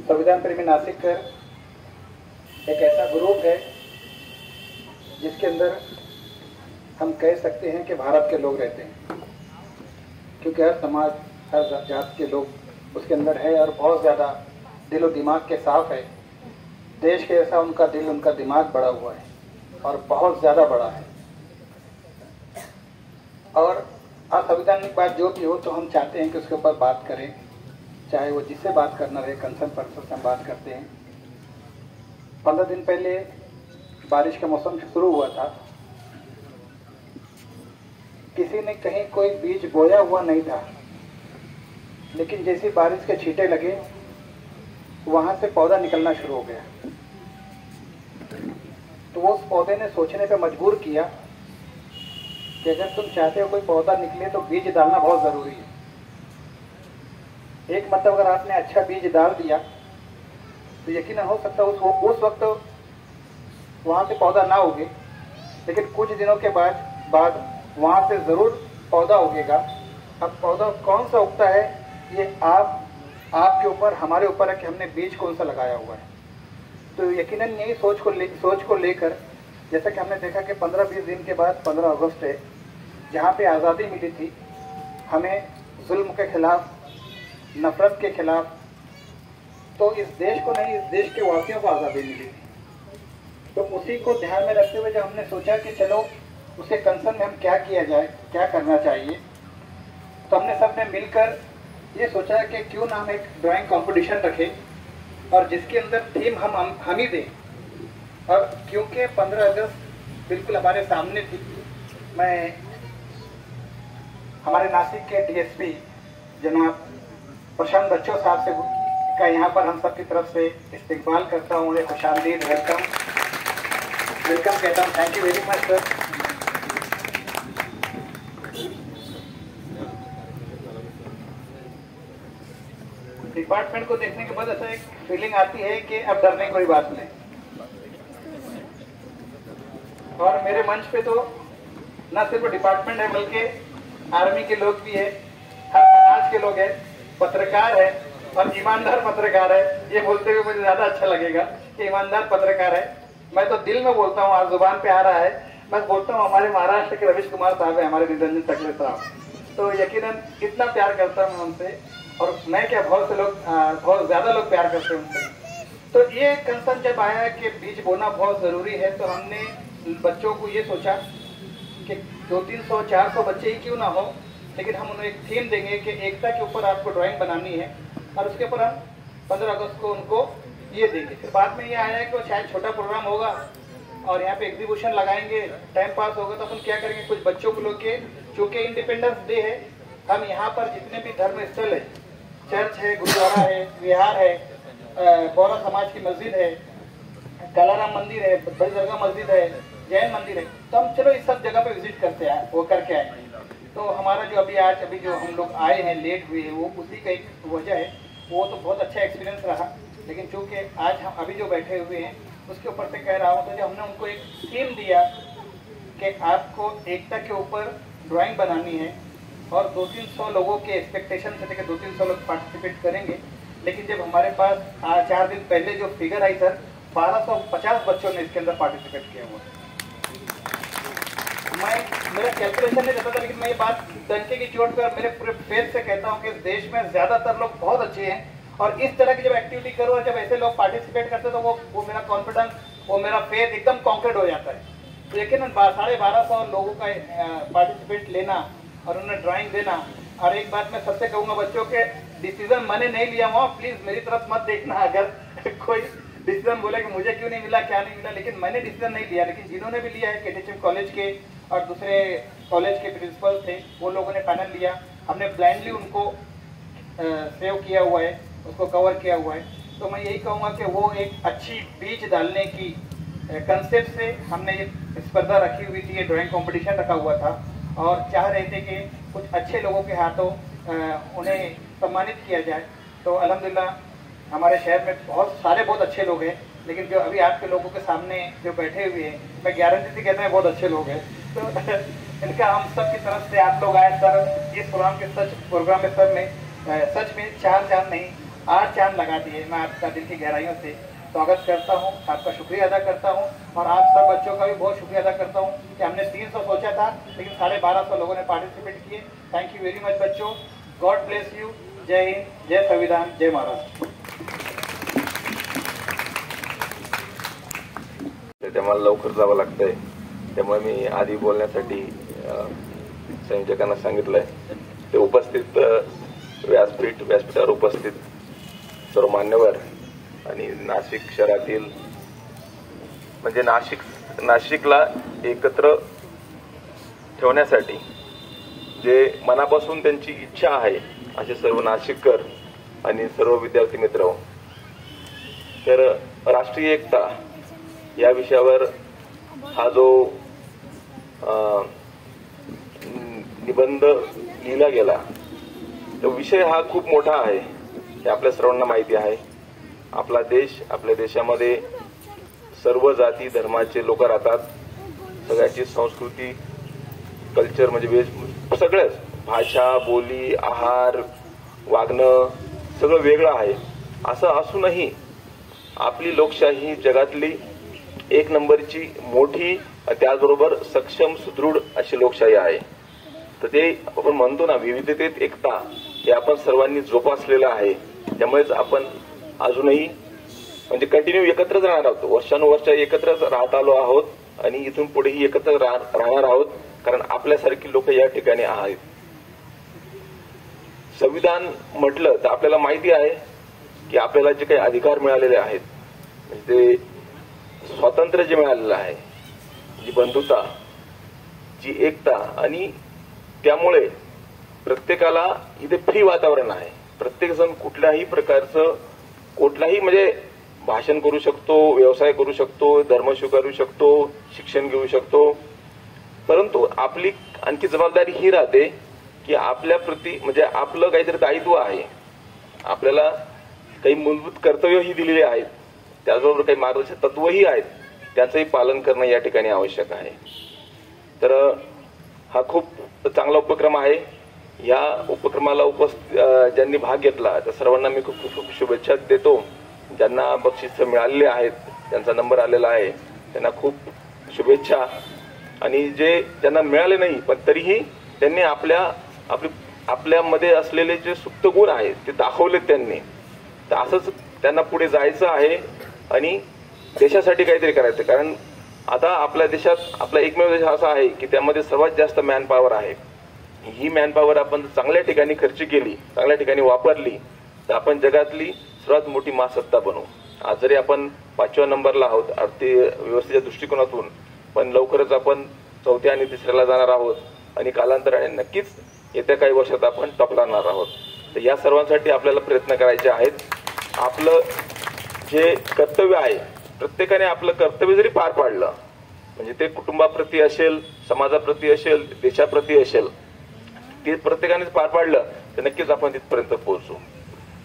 संविधान प्रेमी नासिक एक ऐसा ग्रुप है जिसके अंदर हम कह सकते हैं कि भारत के लोग रहते हैं, क्योंकि हर समाज, हर जात के लोग उसके अंदर है और बहुत ज़्यादा दिलो दिमाग के साफ है. देश के ऐसा उनका दिल, उनका दिमाग बड़ा हुआ है और बहुत ज़्यादा बड़ा है. और असंवैधानिक बात जो भी हो तो हम चाहते हैं कि उसके ऊपर बात करें, चाहे वो जिससे बात करना रहे, कंसर्न पर्सन से हम बात करते हैं. 15 दिन पहले बारिश का मौसम शुरू हुआ था. किसी ने कहीं कोई बीज बोया हुआ नहीं था, लेकिन जैसे बारिश के छींटे लगे वहां से पौधा निकलना शुरू हो गया. तो वो उस पौधे ने सोचने पे मजबूर किया कि अगर तुम चाहते हो कोई पौधा निकले तो बीज डालना बहुत ज़रूरी है. एक मतलब अगर आपने अच्छा बीज डाल दिया तो यकीनन हो सकता है उस वक्त वहाँ से पौधा ना उगे, लेकिन कुछ दिनों के बाद वहाँ से ज़रूर पौधा उगेगा. अब पौधा कौन सा उगता है ये आपके ऊपर, हमारे ऊपर है कि हमने बीज कौन सा लगाया हुआ है. तो यकीनन यही सोच को लेकर जैसा कि हमने देखा कि 15-20 दिन के बाद 15 अगस्त है, जहाँ पे आज़ादी मिली थी हमें जुल्म के खिलाफ, नफरत के खिलाफ, तो इस देश को नहीं, इस देश के वासियों को आज़ादी मिली थी। तो उसी को ध्यान में रखते हुए जब हमने सोचा कि चलो उसके कंसर्न में हम क्या किया जाए, क्या करना चाहिए, तो हमने सब ने मिलकर ये सोचा कि क्यों ना हम एक ड्राइंग कंपटीशन रखें और जिसके अंदर थीम हम ही दें। और क्योंकि 15 अगस्त बिल्कुल हमारे सामने थी, मैं हमारे नासिक के डीएसपी जनाब प्रशांत बच्चों साहब से का यहाँ पर हम सब की तरफ से इस्तेकबाल करता हूँ, उन्हें खुशामदीद वेलकम कहता हूँ। Thank you very much sir. Department को देखने के बाद ऐसा एक फीलिंग आती है कि अब डरने की कोई बात नहीं। और मेरे मंच पे तो न सिर्फ डिपार्टमेंट है बल्कि आर्मी के लोग भी है, हर समाज के लोग हैं, पत्रकार है और ईमानदार पत्रकार है। ये बोलते हुए मुझे ज्यादा अच्छा लगेगा कि ईमानदार पत्रकार है। मैं तो दिल में बोलता हूँ, आज जुबान पे आ रहा है, मैं बोलता हूँ हमारे महाराष्ट्र के रवीश कुमार साहब है, हमारे निरंजन तकले साहब, तो यकीनन इतना प्यार करता हूँ उनसे, और मैं क्या बहुत से लोग, बहुत ज्यादा लोग प्यार करते हैं उनसे। तो ये कंसर्न जब आया कि बीज बोना बहुत जरूरी है, तो हमने बच्चों को ये सोचा कि 200-300-400 बच्चे ही क्यों ना हो, लेकिन हम उन्हें एक थीम देंगे कि एकता के ऊपर आपको ड्राइंग बनानी है और उसके ऊपर हम 15 अगस्त को उनको ये देंगे। फिर बाद में ये आया कि शायद छोटा प्रोग्राम होगा और यहाँ पे एग्जीबिशन लगाएंगे, टाइम पास होगा, तो अपन क्या करेंगे, कुछ बच्चों को लोग के, चूंकि इंडिपेंडेंस डे है, हम यहाँ पर जितने भी धर्म स्थल है, चर्च है, गुरुद्वारा है, विहार है, बोरा समाज की मस्जिद है, कालाराम मंदिर है, बड़ी दरगाह मस्जिद है, जैन मंदिर है, तो हम चलो इस सब जगह पे विजिट करते आए, वो करके आए। तो हमारा जो अभी जो हम लोग आए हैं, लेट हुए हैं, वो उसी का एक वजह है। वो तो बहुत अच्छा एक्सपीरियंस रहा, लेकिन चूंकि आज हम अभी जो बैठे हुए हैं उसके ऊपर से कह रहा हूँ, तो जो हमने उनको एक थीम दिया कि आपको एकता के ऊपर ड्राइंग बनानी है और 200-300 लोगों के एक्सपेक्टेशन थे कि 200-300 लोग पार्टिसिपेट करेंगे, लेकिन जब हमारे पास 4 दिन पहले जो फिगर आई सर, 1250 बच्चों ने इसके अंदर पार्टिसिपेट किया हुआ। मेरा कैलकुलेशन नहीं रहता था, लेकिन मैं ये बात डंके की चोट पर मेरे पूरे फेस से कहता हूँ कि इस देश में ज्यादातर लोग बहुत अच्छे हैं, और इस तरह की जब एक्टिविटी करो और जब ऐसे लोग पार्टिसिपेट करते तो वो मेरा कॉन्फिडेंस, वो मेरा फेथ एकदम कॉन्क्रीट हो जाता है। तो यकीन 1250 लोगों का पार्टिसिपेट लेना और उन्हें ड्राइंग देना। और एक बात मैं सबसे कहूंगा बच्चों के, डिसीजन मैंने नहीं लिया हुआ, प्लीज मेरी तरफ मत देखना अगर कोई डिसीजन बोले कि मुझे क्यों नहीं मिला, क्या नहीं मिला, लेकिन मैंने डिसीजन नहीं लिया, लेकिन जिन्होंने भी लिया है, केटीएचएम कॉलेज के और दूसरे कॉलेज के प्रिंसिपल थे, वो लोगों ने पैनल लिया, हमने ब्लाइंडली उनको सेव किया हुआ है, उसको कवर किया हुआ है। तो मैं यही कहूँगा कि वो एक अच्छी बीज डालने की कंसेप्ट से हमने ये स्पर्धा रखी हुई थी, ये ड्राइंग कंपटीशन रखा हुआ था, और चाह रहे थे कि कुछ अच्छे लोगों के हाथों उन्हें सम्मानित किया जाए। तो अल्हम्दुलिल्लाह हमारे शहर में बहुत अच्छे लोग हैं, लेकिन जो अभी आपके लोगों के सामने जो बैठे हुए हैं, मैं गारंटी से कहता हूँ बहुत अच्छे लोग हैं। तो इनका हम सब की तरफ से आप लोग आए सर, इस प्रोग्राम में सर में सच में 4 चांद नहीं 8 चांद लगा दिए। मैं आपका दिल की गहराइयों से स्वागत करता हूँ, आपका शुक्रिया अदा करता हूँ, और आप सब बच्चों का भी बहुत शुक्रिया अदा करता हूँ कि हमने 300 सोचा था, लेकिन 1250 लोगों ने पार्टिसिपेट किए। थैंक यू वेरी मच बच्चों, गॉड ब्लेस यू। जय हिंद, जय संविधान, जय महाराष्ट्र। मला लवकर जावं लागतंय, त्यामुळे मी आधी बोलण्यासाठी संयोजकांना सांगितलंय। ते उपस्थित व्यासपीठावर उपस्थित सर्व मान्यवर आणि नाशिक शहरातील म्हणजे नाशिकला एकत्र ठेवण्यासाठी जे मनापासून त्यांची इच्छा आहे असे सर्व नाशिककर आणि सर्व विद्यार्थी मित्र, तर राष्ट्रीय एकता या विषयावर हा जो निबंध लिहिला गेला, तो विषय हा खूप मोठा आहे हे आपल्या सर्वांना माहिती आहे। आपला देश, आपल्या देशामध्ये सर्व जाती धर्माचे लोक राहतात, सगळ्याची संस्कृती, कल्चर म्हणजे सगळ्याच भाषा, बोली, आहार, वागणं सगळं वेगळं आहे। असं असूनही आपली लोकशाही जगातली एक नंबरची मोठी त्याचबरोबर सक्षम सुदृढ अशी लोकशाही आहे. तर ते आपण म्हणतो ना, विविधतेत एकता, हे आपण सर्वांनी जोपासलेलं आहे. त्यामुळेच आपण अजूनही म्हणजे कंटिन्यू एकत्रच राहणार आहोत. वर्षानुवर्ष एकत्रच राहत आलो आहोत आणि इथून पुढेही एकत्र राहणार आहोत, कारण आपल्यासारखी लोक या ठिकाणी आहेत. संविधान म्हटलं तर आपल्याला माहिती आहे की आपल्याला जे काही अधिकार मिळालेले आहेत, म्हणजे स्वातंत्र्य जे मिळालेलं आहे, जी बंधुता, जी एकता, आणि त्यामुळे प्रत्येकाला इथे फ्री वातावरण आहे. प्रत्येक जण कुठल्याही प्रकारचं कुठलाही म्हणजे भाषण करू शकतो, व्यवसाय करू शकतो, धर्म स्वीकारू शकतो, शिक्षण घेऊ शकतो. परंतु आपली आणखी जबाबदारी ही राहते की आपल्या प्रती म्हणजे आपलं काहीतरी दायित्व आहे. आपल्याला काही मूलभूत कर्तव्य ही दिलेली आहेत, त्याचबरोबर काही मार्गदर्शक तत्वही आहेत, त्याचंही पालन करणं या ठिकाणी आवश्यक आहे. तर हा खूप चांगला उपक्रम आहे. या उपक्रमाला ज्यांनी भाग घेतला त्या सर्वांना मी खूप खूप शुभेच्छा देतो. ज्यांना बक्षीस मिळालेले आहेत, ज्यांचा नंबर आलेला आहे, त्यांना खूप शुभेच्छा. आणि ज्यांना मिळाले नाही पण तरीही त्यांनी आपल्यामध्ये असलेले जे सुप्त गुण आहेत ते दाखवलेत त्यांनी. तर असंच त्यांना पुढे जायचं आहे आणि देशासाठी काहीतरी करायचं. कारण आता आपल्या देशात आपला एकमेव देश असा आहे की त्यामध्ये सर्वात जास्त मॅनपॉवर आहे. ही मॅनपॉवर आपण चांगल्या ठिकाणी खर्च केली, चांगल्या ठिकाणी वापरली, तर आपण जगातली सर्वात मोठी महासत्ता बनू. आज जरी आपण 5व्या नंबरला आहोत अर्थव्यवस्थेच्या दृष्टिकोनातून, पण लवकरच आपण 4थ्या आणि 3ऱ्याला जाणार आहोत आणि कालांतराने नक्कीच येत्या काही वर्षात आपण टॉपला जाणार आहोत. तर या सर्वांसाठी आपल्याला प्रयत्न करायचे आहेत. आपलं जे कर्तव्य आहे, प्रत्येकाने आपलं कर्तव्य जरी पार पाडलं, म्हणजे ते कुटुंबाप्रती असेल, समाजाप्रती असेल, देशाप्रती असेल, ते प्रत्येकानेच पार पाडलं तर नक्कीच आपण तिथपर्यंत पोहोचू.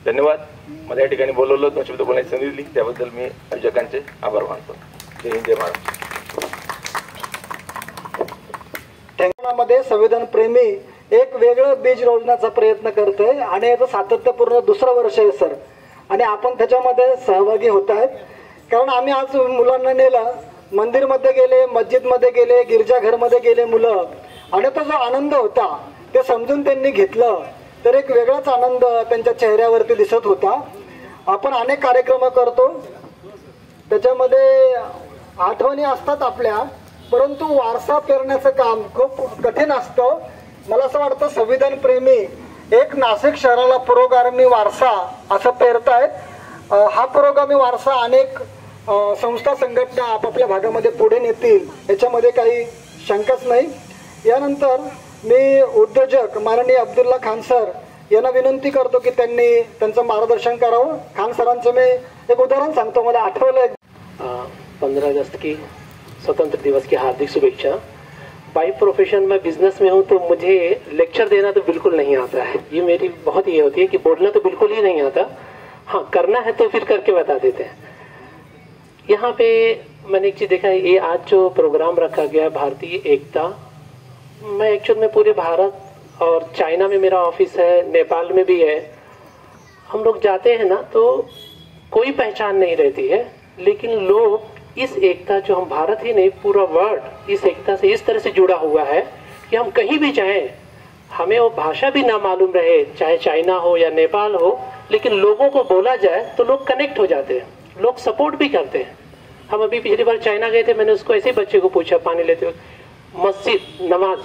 धन्यवाद. मला या ठिकाणी बोलवलं, 2 शब्द बोलण्याची संधी दिली, त्याबद्दल मी आयोजकांचे आभार मानतो. जय हिंद, जय महाराष्ट्र. मध्ये संविधान प्रेमी एक वेगळं बीज रोवण्याचा प्रयत्न करतोय आणि याचं सातत्यपूर्ण 2रं वर्ष आहे सर. आणि आपण त्याच्यामध्ये सहभागी होत आहेत. कारण आम्ही आज मुलांना नेलं, मंदिरमध्ये गेले, मस्जिदमध्ये गेले, गिरजाघरमध्ये गेले मुलं, आणि तो जो आनंद होता ते समजून त्यांनी घेतलं तर एक वेगळाच आनंद त्यांच्या चेहऱ्यावरती दिसत होता. आपण अनेक कार्यक्रम करतो, त्याच्यामध्ये आठवणी असतात आपल्या, परंतु वारसा पेरण्याचं काम खूप कठीण असतं. मला असं वाटतं संविधान प्रेमी एक नाशिक शहराला पुरोगामी वारसा असं पेरतायत. हा पुरोगामी वारसा अनेक संस्था संघटना आपापल्या भागामध्ये पुढे नेतील, याच्यामध्ये काही शंकाच नाही. यानंतर मी उद्योजक माननीय अब्दुल्ला खान सर यांना विनंती करतो की त्यांनी त्यांचं मार्गदर्शन करावं. खान सरांचं मी एक उदाहरण सांगतो, मला आठवलं. 15 अगस्त की स्वतंत्र दिवस की हार्दिक शुभेच्छा. बाई प्रोफेशन में बिजनेस में हूँ तो मुझे लेक्चर देना तो बिल्कुल नहीं आता है. ये मेरी बहुत ये होती है कि बोलना तो बिल्कुल ही नहीं आता, हाँ करना है तो फिर करके बता देते हैं. यहाँ पे मैंने एक चीज देखा है, ये आज जो प्रोग्राम रखा गया भारतीय एकता, मैं एक्चुअल में पूरे भारत और चाइना में मेरा ऑफिस है, नेपाल में भी है. हम लोग जाते हैं ना तो कोई पहचान नहीं रहती है, लेकिन लोग इस एकता जो हम भारत ही नहीं पूरा वर्ल्ड इस एकता से इस तरह से जुड़ा हुआ है कि हम कहीं भी जाएं, हमें वो भाषा भी ना मालूम रहे, चाहे चाइना हो या नेपाल हो, लेकिन लोगों को बोला जाए तो लोग कनेक्ट हो जाते हैं, लोग सपोर्ट भी करते हैं. हम अभी पिछली बार चाइना गए थे, मैंने उसको ऐसे बच्चे को पूछा पानी लेते हुए, मस्जिद नमाज,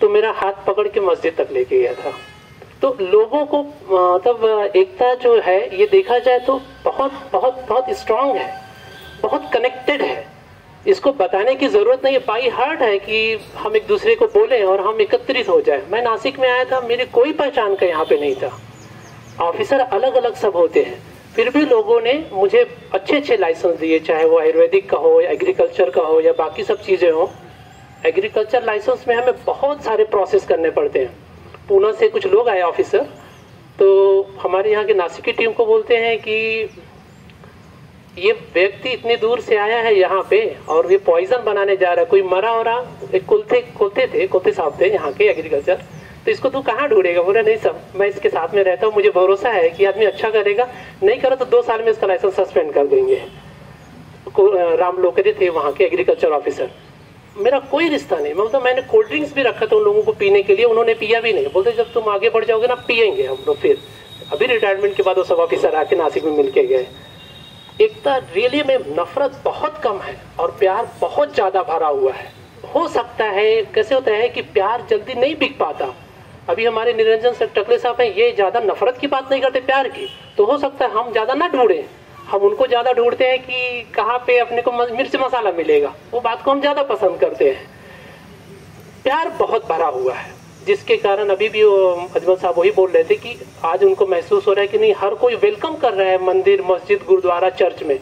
तो मेरा हाथ पकड़ के मस्जिद तक लेके गया था. तो लोगों को मतलब एकता जो है ये देखा जाए तो बहुत बहुत बहुत स्ट्रांग है, बहुत कनेक्टेड है. इसको बताने की जरूरत नहीं है, बाई हार्ट है कि हम एक दूसरे को बोलें और हम एकत्रित हो जाए. मैं नासिक में आया था, मेरी कोई पहचान का यहाँ पे नहीं था. ऑफिसर अलग अलग सब होते हैं, फिर भी लोगों ने मुझे अच्छे अच्छे लाइसेंस दिए, चाहे वो आयुर्वेदिक का हो या एग्रीकल्चर का हो या बाकी सब चीजें हो. एग्रीकल्चर लाइसेंस में हमें बहुत सारे प्रोसेस करने पड़ते हैं. पुणे से कुछ लोग आए ऑफिसर, तो हमारे यहाँ के नासिक की टीम को बोलते हैं कि ये व्यक्ति इतनी दूर से आया है यहाँ पे और ये पॉइजन बनाने जा रहा है, कोई मरा हो रहा. एक कुलते साहब थे यहाँ के एग्रीकल्चर, तो इसको तू कहाँ ढूंढेगा? बोला नहीं सर, मैं इसके साथ में रहता हूँ, मुझे भरोसा है कि आदमी अच्छा करेगा, नहीं करो तो 2 साल में इसका लाइसेंस सस्पेंड कर देंगे। राम लोकरे थे वहाँ के एग्रीकल्चर ऑफिसर, मेरा कोई रिश्ता नहीं। मैं मैंने कोल्ड ड्रिंक्स भी रखा था उन लोगों को पीने के लिए, उन्होंने पिया भी नहीं। बोलते जब तुम आगे बढ़ जाओगे ना पियेंगे हम लोग। फिर अभी रिटायरमेंट के बाद वो सब ऑफिसर आके नासिक में मिल के गए। एकता रियली में नफरत बहुत कम है और प्यार बहुत ज्यादा भरा हुआ है। हो सकता है कैसे होता है कि प्यार जल्दी नहीं बिक पाता। अभी हमारे निरंजन सर टकले साहब हैं, ये ज्यादा नफरत की बात नहीं करते प्यार की, तो हो सकता है हम ज्यादा ना ढूंढे, हम उनको ज्यादा ढूंढते हैं कि कहाँ पे अपने को मिर्च मसाला मिलेगा, वो बात को हम ज्यादा पसंद करते हैं। प्यार बहुत भरा हुआ है, जिसके कारण अभी भी अजमल साहब वही बोल रहे थे कि आज उनको महसूस हो रहा है कि नहीं हर कोई वेलकम कर रहा है मंदिर, मस्जिद, गुरुद्वारा, चर्च में।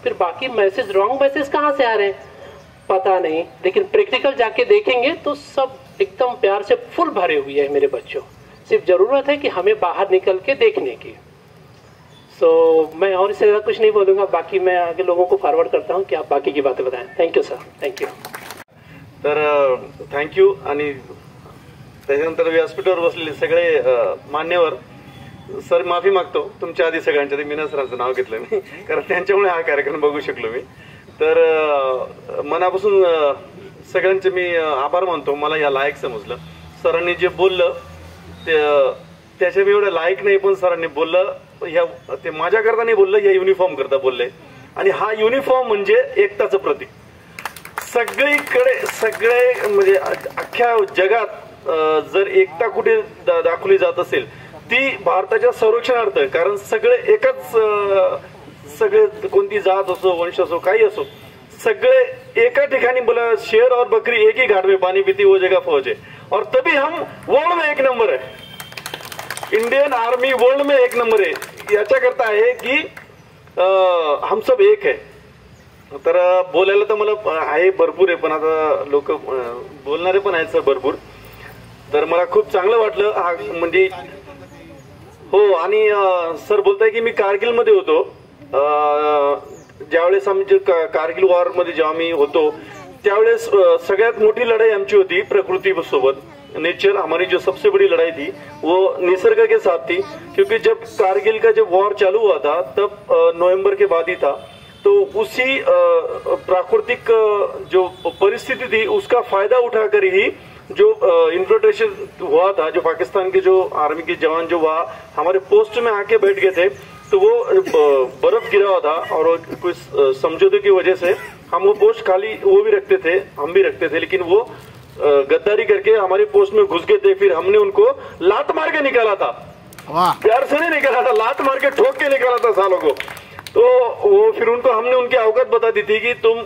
फिर बाकी मैसेज, रॉन्ग मैसेज कहाँ से आ रहे हैं पता नहीं, लेकिन प्रैक्टिकल जाके देखेंगे तो सब एकदम प्यार से फुल भरे हुए हैं मेरे बच्चों। सिर्फ जरूरत है कि हमें बाहर निकल के देखने की। मैं और इससे ज्यादा कुछ नहीं बोलूंगा, बाकी मैं आगे लोगों को फॉरवर्ड करता हूँ कि आप बाकी की बातें बताएं। Thank you sir, thank you. तर थँक्यू। आणि त्याच्यानंतर व्यासपीठावर बसलेले सगळे मान्यवर सर, माफी मागतो तुमच्या आधी सगळ्यांच्या, मीना सरांचं नाव घेतलं मी कारण त्यांच्यामुळे हा कार्यक्रम बघू शकलो मी। तर मनापासून सगळ्यांचे मी आभार मानतो, मला या लायक समजलं। सरांनी जे बोललं त्याच्या मी एवढं लायक नाही, पण सरांनी बोललं ते माझ्याकरता नाही बोललं, या युनिफॉर्म करता बोलले। आणि हा युनिफॉर्म म्हणजे एकताचं प्रतीक। सगळीकडे सगळे म्हणजे अख्ख्या जगात जर एकता कुठे दाखवली जात असेल ती भारताच्या संरक्षणार्थ, कारण सगळे एकच, सगळे कोणती जात असो, वंश असो, काही असो, सगळे एका ठिकाणी बोला शेर और बकरी एक ही घाट में पानी पीती वो जगह फौज है, और तभी हम वर्ल्ड में 1 नंबर है। इंडियन आर्मी वर्ल्ड में 1 नंबर है। याच्या करता आहे की हम सब एक है। तर बोलायला तर मला आहे भरपूर आहे, पण आता लोक बोलणारे पण आहेत सर भरपूर, तर मला खूप चांगलं वाटलं हा म्हणजे हो। आणि सर बोलताय की मी कारगिल मध्ये होतो, ज्यावेळेस आम्ही कारगिल वॉर मध्ये जेव्हा मी होतो त्यावेळेस सगळ्यात मोठी लढाई आमची होती प्रकृति सोबत। नेचर हमारी जो सबसे बड़ी लड़ाई थी वो निसर्ग के साथ थी, क्योंकि जब कारगिल का जब वॉर चालू हुआ था तब नवंबर के बाद ही था, तो उसी प्राकृतिक जो परिस्थिति थी उसका फायदा उठाकर ही जो इन्फिल्ट्रेशन हुआ था, जो पाकिस्तान के जो आर्मी के जवान जो वहाँ हमारे पोस्ट में आके बैठ गए थे, तो वो बर्फ गिरा हुआ था और कुछ समझौते की वजह से हम वो पोस्ट खाली वो भी रखते थे, हम भी रखते थे, लेकिन वो गद्दारी करके हमारी पोस्ट में घुस गए थे। फिर हमने उनको लात मार के निकाला था, प्यार से नहीं निकाला था, लात मार के ठोक के निकाला था सालों को। तो वो फिर उनको हमने उनकी अवकात बता दी थी कि तुम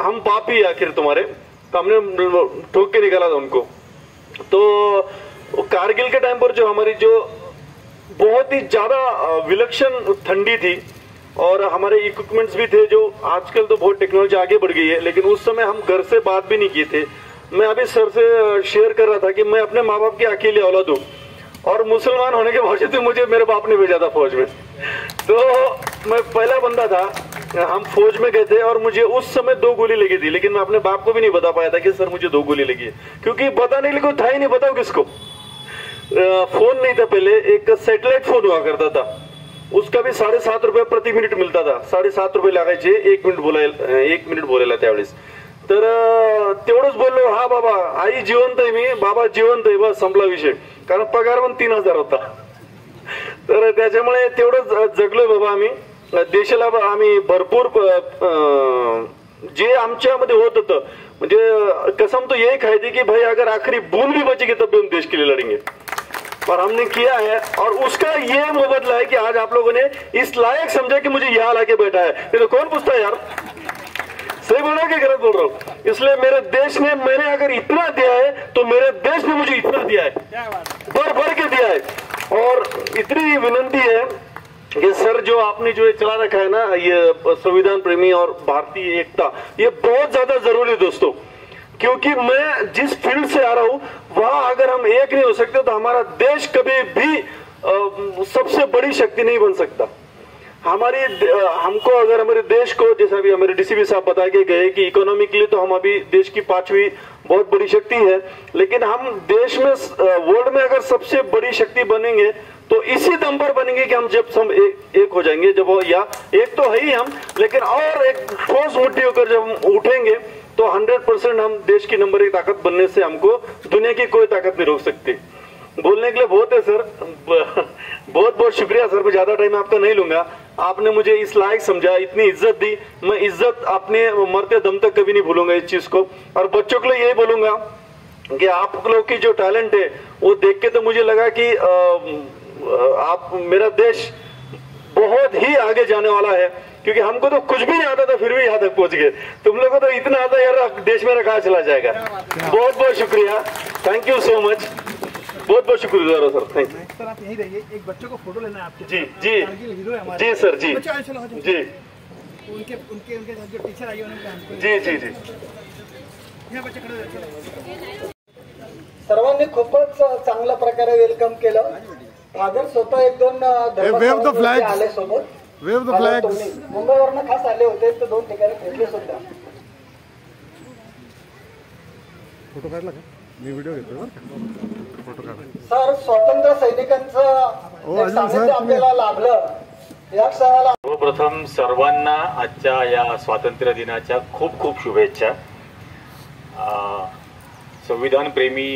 हम पापी आखिर तुम्हारे, तो हमने ठोक के निकाला था उनको। तो कारगिल के टाइम पर जो हमारी जो बहुत ही ज्यादा विलक्षण ठंडी थी और हमारे इक्विपमेंट्स भी थे, जो आजकल तो बहुत टेक्नोलॉजी आगे बढ़ गई है, लेकिन उस समय हम घर से बात भी नहीं किए थे। मैं अभी सर से शेयर कर रहा था कि मैं अपने माँ बाप की अकेली औलाद हूँ और मुसलमान होने के बावजूद मुझे मेरे बाप ने भेजा था फौज में। तो मैं पहला बंदा था, हम फौज में गए थे और मुझे उस समय 2 गोली लगी थी, लेकिन मैं अपने बाप को भी नहीं बता पाया था कि सर मुझे 2 गोली लगी है, क्योंकि बताने के लिए कोई था ही नहीं, बताओ किसको। फोन नहीं था पहले, एक सैटेलाइट फोन हुआ करता था, उसका भी 7.5 रुपये प्रति मिनिट मिळता था, 7.5 रुपये लागायचे 1 मिनिट बोलायला त्यावेळेस। तर तेवढंच बोललो, हा बाबा आई जिवंत आहे, मी बाबा जिवंत आहे, बस संपला विषय, कारण पगार पण 3000 होता। तर त्याच्यामुळे तेवढंच जगलोय बाबा आम्ही देशाला। आम्ही भरपूर जे आमच्यामध्ये होत होतं, म्हणजे कसम तो यही खाई थी कि भाई अगर आखिरी बूंद भी बचेगी तब भी हम देश के लिए लड़ेंगे, और हमने किया है। और उसका ये मुबदला है कि आज आप लोगों ने इस लायक समझा कि मुझे यहाँ लाके बैठा है। ये तो कौन पूछता है यार, सही बोल रहा है कि गलत बोल रहा हूँ? इसलिए मेरे देश ने, मैंने अगर इतना दिया है तो मेरे देश ने मुझे इतना दिया है, भर भर के दिया है। और इतनी विनंती है कि सर जो आपने जो चला रखा है ना, ये संविधान प्रेमी और भारतीय एकता, ये बहुत ज्यादा जरूरी है दोस्तों, क्योंकि मैं जिस फील्ड से आ रहा हूं वहां अगर हम एक नहीं हो सकते तो हमारा देश कभी भी सबसे बड़ी शक्ति नहीं बन सकता। हमको अगर हमारे देश को, जैसा अभी हमारे डीसीपी साहब बता के गए कि इकोनॉमिकली तो हम अभी देश की 5वीं बहुत बड़ी शक्ति है, लेकिन हम देश में वर्ल्ड में अगर सबसे बड़ी शक्ति बनेंगे तो इसी दम पर बनेंगे कि हम जब हम एक हो जाएंगे, जब या एक तो है ही हम, लेकिन और एक ठोस मुट्ठी होकर जब हम उठेंगे तो 100% हम देश की नंबर 1 ताकत बनने से हमको दुनिया की कोई ताकत नहीं रोक सकती। बोलने के लिए बहुत है सर, बहुत बहुत शुक्रिया सर, मैं ज्यादा टाइम आपका नहीं लूंगा। आपने मुझे इस लायक समझा, इतनी इज्जत दी, मैं इज्जत अपने मरते दम तक कभी नहीं भूलूंगा इस चीज को। और बच्चों के लिए यही बोलूंगा कि आप लोग की जो टैलेंट है वो देख के तो मुझे लगा कि आप, मेरा देश बहुत ही आगे जाने वाला है, क्योंकि हमको तो कुछ भी नहीं आता था फिर भी यहाँ तक पहुंच गए। तुम लोगों को तो इतना आता यार, देश मेरा कहाँ चला जाएगा। बहुत बहुत शुक्रिया, थैंक यू सो मच, बहुत बहुत शुक्रिया सर, थैंक यू सर। आप यहीं रहिए, एक बच्चों को फोटो लेना है आपके। जी जी हीरो है हमारे। जी सर, जी जी, उनके उनके उनके जो टीचर आई उन्होंने जी जी जी, यहाँ बच्चे खड़े। सर्वांनी खूपच चांगल्या प्रकारे वेलकम केलं। फादर स्वतः 1-2 आले सोबत, मुंबईवरनं खास आले होते, तर 2 ठिकाणी भेटले सुद्धा। फोटो काढला का? मी व्हिडिओ घेतोय फोटो काढा सर। स्वातंत्र्य सैनिकांचं सानिध्य आपल्याला लाभलं या क्षणाला। सर्वप्रथम सर्वांना आजच्या या स्वातंत्र्य दिनाच्या खूप खूप शुभेच्छा। संविधान प्रेमी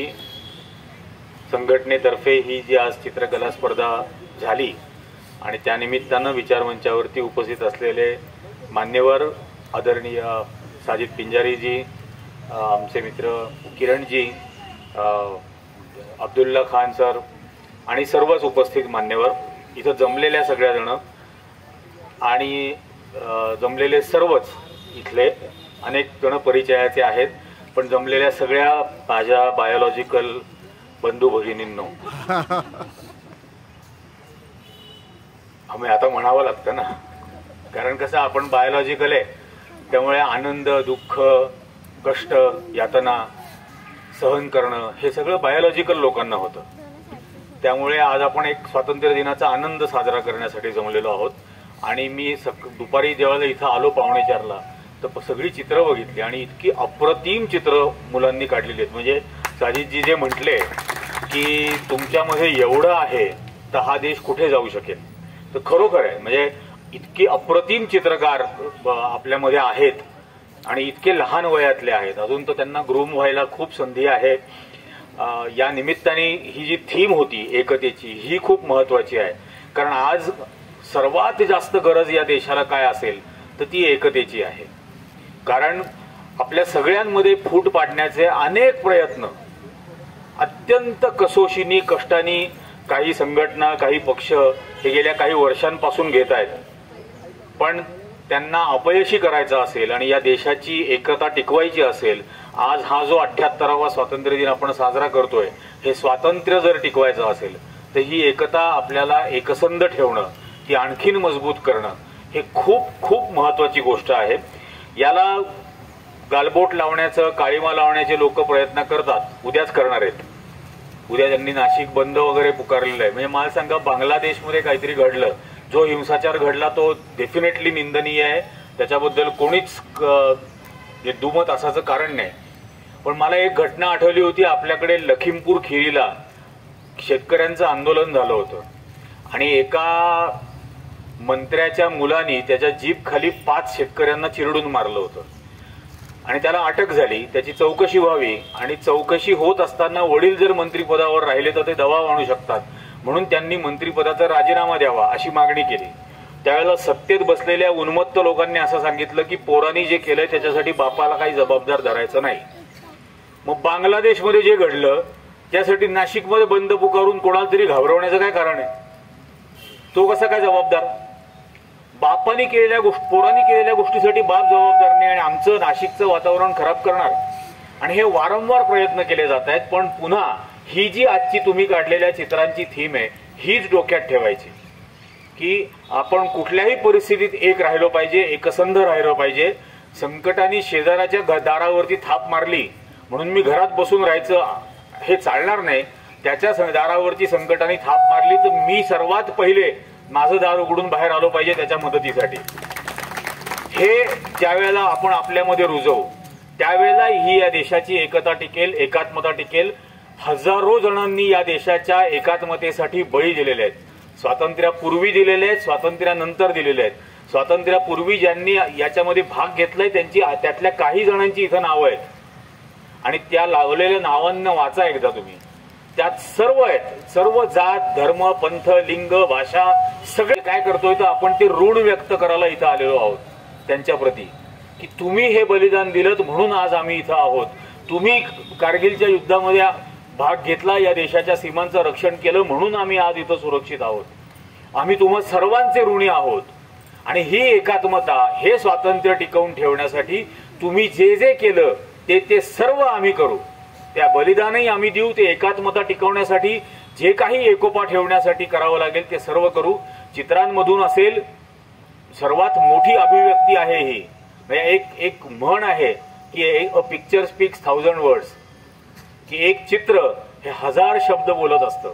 संघटनेतर्फे ही जी आज चित्रकला स्पर्धा झाली आणि त्यानिमित्तानं विचारमंचावरती उपस्थित असलेले मान्यवर आदरणीय साजिद पिंजारीजी, आमचे मित्र किरणजी, अब्दुल्ला खान सर आणि सर्वच उपस्थित मान्यवर, इथं जमलेल्या सगळ्या जण आणि जमलेले सर्वच इथले अनेक जण परिचयाचे आहेत, पण जमलेल्या सगळ्या माझ्या बायोलॉजिकल बंधू भगिनींनो, आम्ही आता म्हणावं लागतं ना, कारण कसं आपण बायोलॉजिकल आहे, त्यामुळे आनंद, दुःख, कष्ट, यातना सहन करणं हे सगळं बायोलॉजिकल लोकांना होतं। त्यामुळे आज आपण एक स्वातंत्र्य दिनाचा आनंद साजरा करण्यासाठी जमलेलो आहोत। आणि मी दुपारी जेव्हा इथं आलो 4:45ला, तर सगळी चित्र बघितली आणि इतकी अप्रतिम चित्र मुलांनी काढलेली आहेत। म्हणजे साजिदजी जे म्हटले की तुमच्यामध्ये एवढं आहे तर हा देश कुठे जाऊ शकेल, तर खरोखर आहे। म्हणजे इतकी अप्रतिम चित्रकार आपल्यामध्ये आहेत आणि इतके लहान वयातले आहेत, अजून तर त्यांना ग्रूम व्हायला खूप संधी आहे। या निमित्ताने ही जी थीम होती एकतेची, ही खूप महत्वाची आहे, कारण आज सर्वात जास्त गरज या देशाला काय असेल तर ती एकतेची आहे। कारण आपल्या सगळ्यांमध्ये फूट पाडण्याचे अनेक प्रयत्न अत्यंत कसोशीने, कष्टाने काही संघटना, काही पक्ष हे गेल्या काही वर्षांपासून घेत आहेत, पण त्यांना अपयशी करायचं असेल आणि या देशाची एकता टिकवायची असेल, आज हा जो 78वा स्वातंत्र्य दिन आपण साजरा करतोय, हे स्वातंत्र्य जर टिकवायचं असेल तर ही एकता आपल्याला एकसंध ठेवणं, ती आणखीन मजबूत करणं हे खूप खूप महत्वाची गोष्ट आहे। याला गालबोट लावण्याचं, काळीमा लावण्याचे लोक प्रयत्न करतात, उद्याच करणार आहेत। उद्या त्यांनी नाशिक बंद वगैरे पुकारलेलं आहे। म्हणजे मला सांगा, बांगलादेशमध्ये काहीतरी घडलं, जो हिंसाचार घडला तो डेफिनेटली निंदनीय आहे, त्याच्याबद्दल कोणीच दुमत असायचं कारण नाही। पण मला एक घटना आठवली होती, आपल्याकडे लखीमपूर खिरीला शेतकऱ्यांचं आंदोलन झालं होतं आणि एका मंत्र्याच्या मुलांनी त्याच्या जीप खाली 5 शेतकऱ्यांना चिरडून मारलं होतं आणि त्याला अटक झाली। त्याची चौकशी व्हावी आणि चौकशी होत असताना वडील जर मंत्रिपदावर राहिले तर ते दबाव आणू शकतात, म्हणून त्यांनी मंत्रिपदाचा राजीनामा द्यावा अशी मागणी केली। त्यावेळेला सत्तेत बसलेल्या उन्मत्त लोकांनी असं सांगितलं की पोरांनी जे केलंय त्याच्यासाठी बापाला काही जबाबदार धरायचं नाही। मग बांगलादेशमध्ये जे घडलं त्यासाठी नाशिकमध्ये बंद पुकारून कोणाला तरी घाबरवण्याचं काय कारण आहे? तो कसा काय जबाबदार? बापांनी केलेल्या गोष्टी, पोरांनी केलेल्या गोष्टीसाठी बाप जबाबदार नाही आणि आमचं नाशिकचं वातावरण खराब करणार, आणि हे वारंवार प्रयत्न केले जात आहेत। पण पुन्हा ही जी आजची तुम्ही काढलेल्या चित्रांची थीम आहे, हीच डोक्यात ठेवायची की आपण कुठल्याही परिस्थितीत एक राहिलो पाहिजे, एकसंध राहिलो पाहिजे। संकटाने शेजाराच्या दारावरती थाप मारली म्हणून मी घरात बसून राहायचं हे चालणार नाही, त्याच्या दारावरती संकटाने थाप मारली तर मी सर्वात पहिले माझं दार उघडून बाहेर आलो पाहिजे त्याच्या मदतीसाठी. हे ज्यावेळेला आपण आपल्यामध्ये रुजवू त्यावेळेला ही या देशाची एकता टिकेल, एकात्मता टिकेल. हजारो जणांनी या देशाच्या एकात्मतेसाठी बळी दिलेले आहेत. स्वातंत्र्यापूर्वी दिलेले आहेत, स्वातंत्र्यानंतर दिलेले आहेत. स्वातंत्र्यापूर्वी ज्यांनी याच्यामध्ये भाग घेतलाय त्यातल्या काही जणांची इथं नावं आहेत आणि त्या लावलेल्या नावांना वाचा एकदा तुम्ही. त्यात सर्व आहेत, सर्व जात, धर्म, पंथ, लिंग, भाषा सगळे. काय करतोय तर आपण ते ऋण व्यक्त करायला इथं आलेलो आहोत त्यांच्या प्रती, की तुम्ही हे बलिदान दिलं म्हणून आज आम्ही इथं आहोत. तुम्ही कारगिलच्या युद्धामध्ये भाग घेतला, या देशाच्या सीमांचं रक्षण केलं म्हणून आम्ही आज इथं सुरक्षित आहोत. आम्ही तुम्हा सर्वांचे ऋणी आहोत. आणि ही एकात्मता, हे स्वातंत्र्य टिकवून ठेवण्यासाठी तुम्ही जे जे केलं ते सर्व आम्ही करू. त्या बलिदानही आम्ही देऊ. ते एकात्मता टिकवण्यासाठी जे काही एकोपा ठेवण्यासाठी करावं लागेल ते सर्व करू. चित्रांमधून असेल, सर्वात मोठी अभिव्यक्ती आहे ही. एक म्हण आहे की अ पिक्चर स्पीक्स 1000 वर्ड्स, की एक चित्र हे 1000 शब्द बोलत असतं.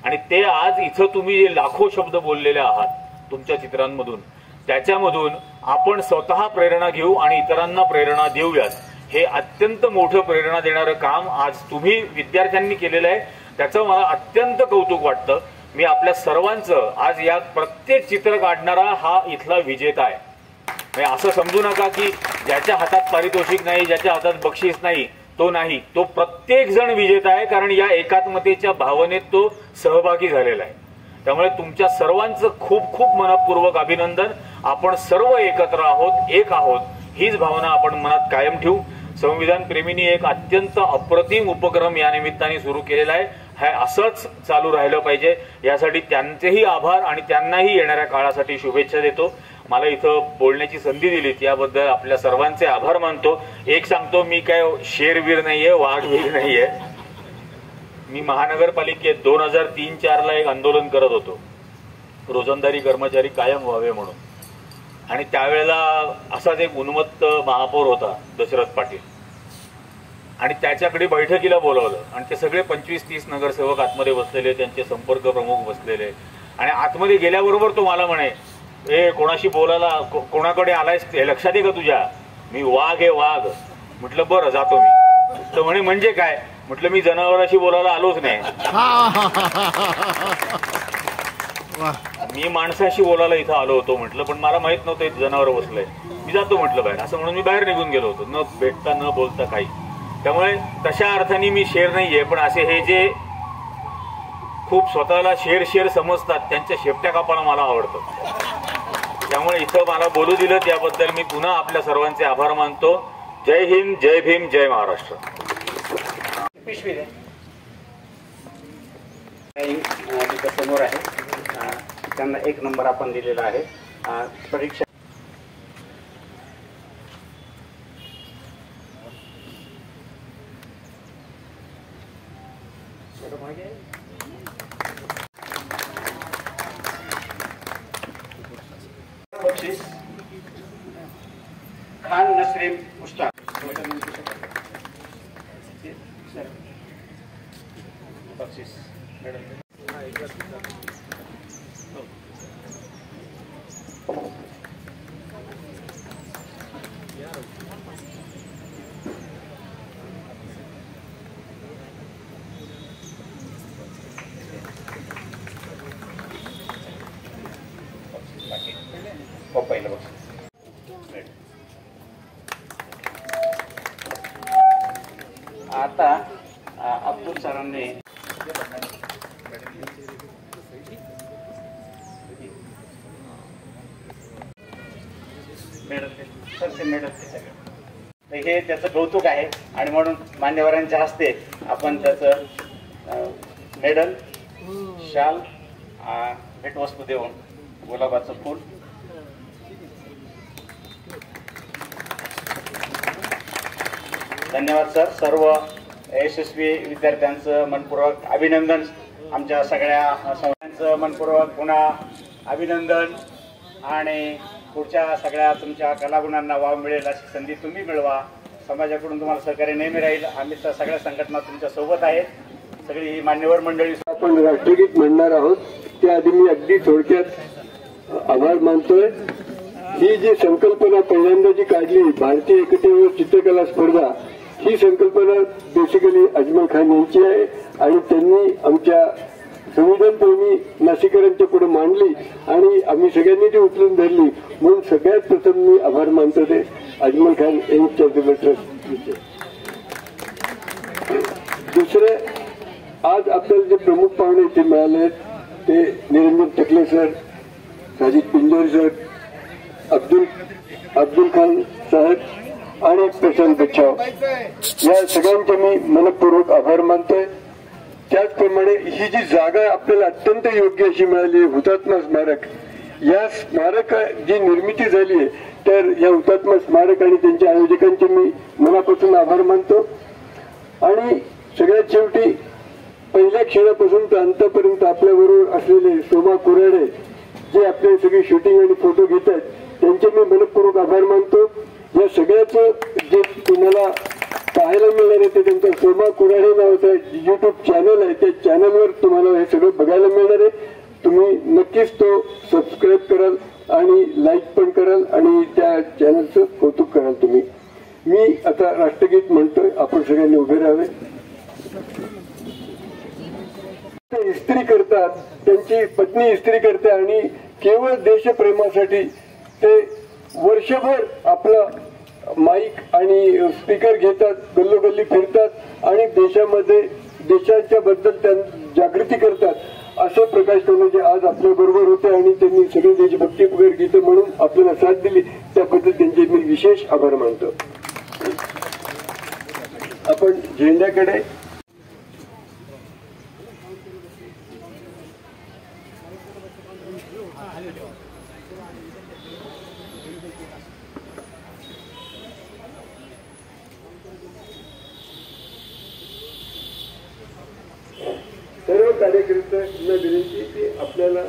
आणि ते आज इथं तुम्ही जे लाखो शब्द बोललेले आहात तुमच्या चित्रांमधून, त्याच्यामधून आपण स्वतः प्रेरणा घेऊ आणि इतरांना प्रेरणा देऊयात. हे अत्यंत मोठं प्रेरणा देणारं काम आज तुम्ही विद्यार्थ्यांनी केलेलं आहे. त्याचं मला अत्यंत कौतुक वाटतं. मी आपल्या सर्वांचं आज या प्रत्येक चित्र काढणारा हा इथला विजेता आहे. असं समजू नका की ज्याच्या हातात पारितोषिक नाही, ज्याच्या हातात बक्षीस नाही तो नाही. तो प्रत्येक जण विजेता आहे, कारण या एकात्मतेच्या भावनेत तो सहभागी झालेला आहे. त्यामुळे तुमच्या सर्वांचं खूप खूप मनपूर्वक अभिनंदन. आपण सर्व एकत्र आहोत, एक आहोत, हीच भावना आपण मनात कायम ठेवू. संविधान प्रेमींनी एक अत्यंत अप्रतिम उपक्रम या निमित्ताने सुरू केलेला आहे. हे असंच चालू राहिलं पाहिजे, यासाठी त्यांचेही आभार आणि त्यांनाही येणाऱ्या काळासाठी शुभेच्छा देतो. मला इथं बोलण्याची संधी दिली याबद्दल आपल्या सर्वांचे आभार मानतो. एक सांगतो, मी काय शेरवीर नाहीये, वाघवीर नाहीये. मी महानगरपालिकेत 2003-04 एक आंदोलन करत होतो, रोजंदारी कर्मचारी कायम व्हावे म्हणून. आणि त्यावेळेला असाच एक उन्मत्त महापौर होता दशरथ पाटील, आणि त्याच्याकडे बैठकीला बोलवलं. आणि ते सगळे 25-30 नगरसेवक आतमध्ये बसलेले, त्यांचे संपर्क प्रमुख बसलेले. आणि आतमध्ये गेल्याबरोबर तो मला म्हणे, ए कोणाशी बोलायला कोणाकडे आलायस हे लक्षात आहे का तुझ्या? मी वाघ आहे, वाघ. म्हटलं बरं जातो मी. तर म्हणे म्हणजे काय? म्हटलं मी जनावराशी बोलायला आलोच नाही, मी माणसाशी बोलायला इथं आलो होतो. म्हटलं पण मला माहित नव्हतं इथं जनावर बसलंय, मी जातो म्हटलं बाहेर. असं म्हणून मी बाहेर निघून गेलो होतो, न भेटता न बोलता काही. त्यामुळे तशा अर्थाने मी शेर नाहीये. पण असे हे जे खूप स्वतःला शेर समजतात त्यांच्या शेपट्या कापायला मला आवडतं. त्यामुळे इथं मला बोलू दिलं त्याबद्दल मी पुन्हा आपल्या सर्वांचे आभार मानतो. जय हिंद, जय भीम, जय महाराष्ट्र. पिशवी तिथं समोर आहे, त्यांना 1 नंबर आपण दिलेला आहे. परीक्षा बक्षीस खान नसरीन मुश्ताक. बक्षीस पहिलं बक्षीस. आता अब्दुल सरांनी मेडल सर, ते मेडल ते सगळं हे त्याचं कौतुक आहे. आणि म्हणून मान्यवरांच्या हस्ते आपण त्याचं मेडल, शाल, भेटवस्तू देऊन गुलाबाचं फूल. धन्यवाद सर. सर्व यशस्वी विद्यार्थ्यांचं मनपूर्वक अभिनंदन. आमच्या सगळ्या संस्थांचं मनपूर्वक पुन्हा अभिनंदन. आणि पुढच्या सगळ्या तुमच्या कलागुणांना वाव मिळेल अशी संधी तुम्ही मिळवा. समाजाकडून तुम्हाला सहकार्य नेहमी राहील. आम्ही सगळ्या संघटना तुमच्या सोबत आहेत. सगळी मान्यवर मंडळी. आपण राष्ट्रगीत म्हणणार आहोत. त्याआधी मी अगदी थोडक्यात आभार मानतोय. ही जी संकल्पना पहिल्यांदा जी काढली भारतीय एकतेवर चित्रकला स्पर्धा, ही संकल्पना बेसिकली अजमल खान यांची आहे आणि त्यांनी आमच्या संविधानप्रेमी नाशिकरांच्या पुढे मांडली आणि आम्ही सगळ्यांनी ती उचलून धरली. म्हणून सगळ्यात प्रथम मी आभार मानतो ते अजमल खान एम्स चॅरिटेबल ट्रस्टचे. दुसरे, आज आपल्याला जे प्रमुख पाहुणे इथे मिळाले आहेत ते निरंजन टकले सर, साजिद पिंजोरी सर, अब्दुल खान साहेब आणि प्रशांत बच्चाव, या सगळ्यांचे मी मनपूर्वक आभार मानतोय. त्याचप्रमाणे ही जी जागा आपल्याला अत्यंत योग्य अशी मिळाली, हुतात्मा स्मारक, या स्मारक जी निर्मिती झाली आहे तर या हुतात्मा स्मारक आणि त्यांच्या आयोजकांचे मी मनापासून आभार मानतो. आणि सगळ्यात शेवटी पहिल्या क्षणापासून तर अंतापर्यंत आपल्याबरोबर असलेले सोमा कुराडे, जे आपले सगळे शूटिंग आणि फोटो घेत आहेत, त्यांचे मी मनपूर्वक आभार मानतो. या सगळ्याचं जे तुम्हाला पाहायला मिळणार आहे ते त्यांचं सोमा कुराडे नावाचं YouTube चॅनल आहे. त्या चॅनलवर तुम्हाला हे सगळं बघायला मिळणार आहे. तुम्ही नक्कीच तो सबस्क्राईब कराल आणि लाईक पण कराल आणि त्या चॅनलचं कौतुक कराल तुम्ही. मी आता राष्ट्रगीत म्हणतोय, आपण सगळ्यांनी उभे राहावे. ते इस्त्री करतात, त्यांची पत्नी इस्त्री करते आणि केवळ देशप्रेमासाठी ते वर्षभर आपलं माईक आणि स्पीकर घेतात, गल्लोगल्ली फिरतात आणि देशामध्ये देशाच्या बद्दल जागृती करतात. असे प्रकाश कवलेजे आज आपल्या बरोबर होते आणि त्यांनी सगळे देशभक्तीपर गीतं म्हणून आपल्याला साथ दिली. त्याबद्दल त्यांचे मी विशेष आभार मानतो. आपण झेंड्याकडे सर्व कार्यकर्त्यांना विनंती की आपल्याला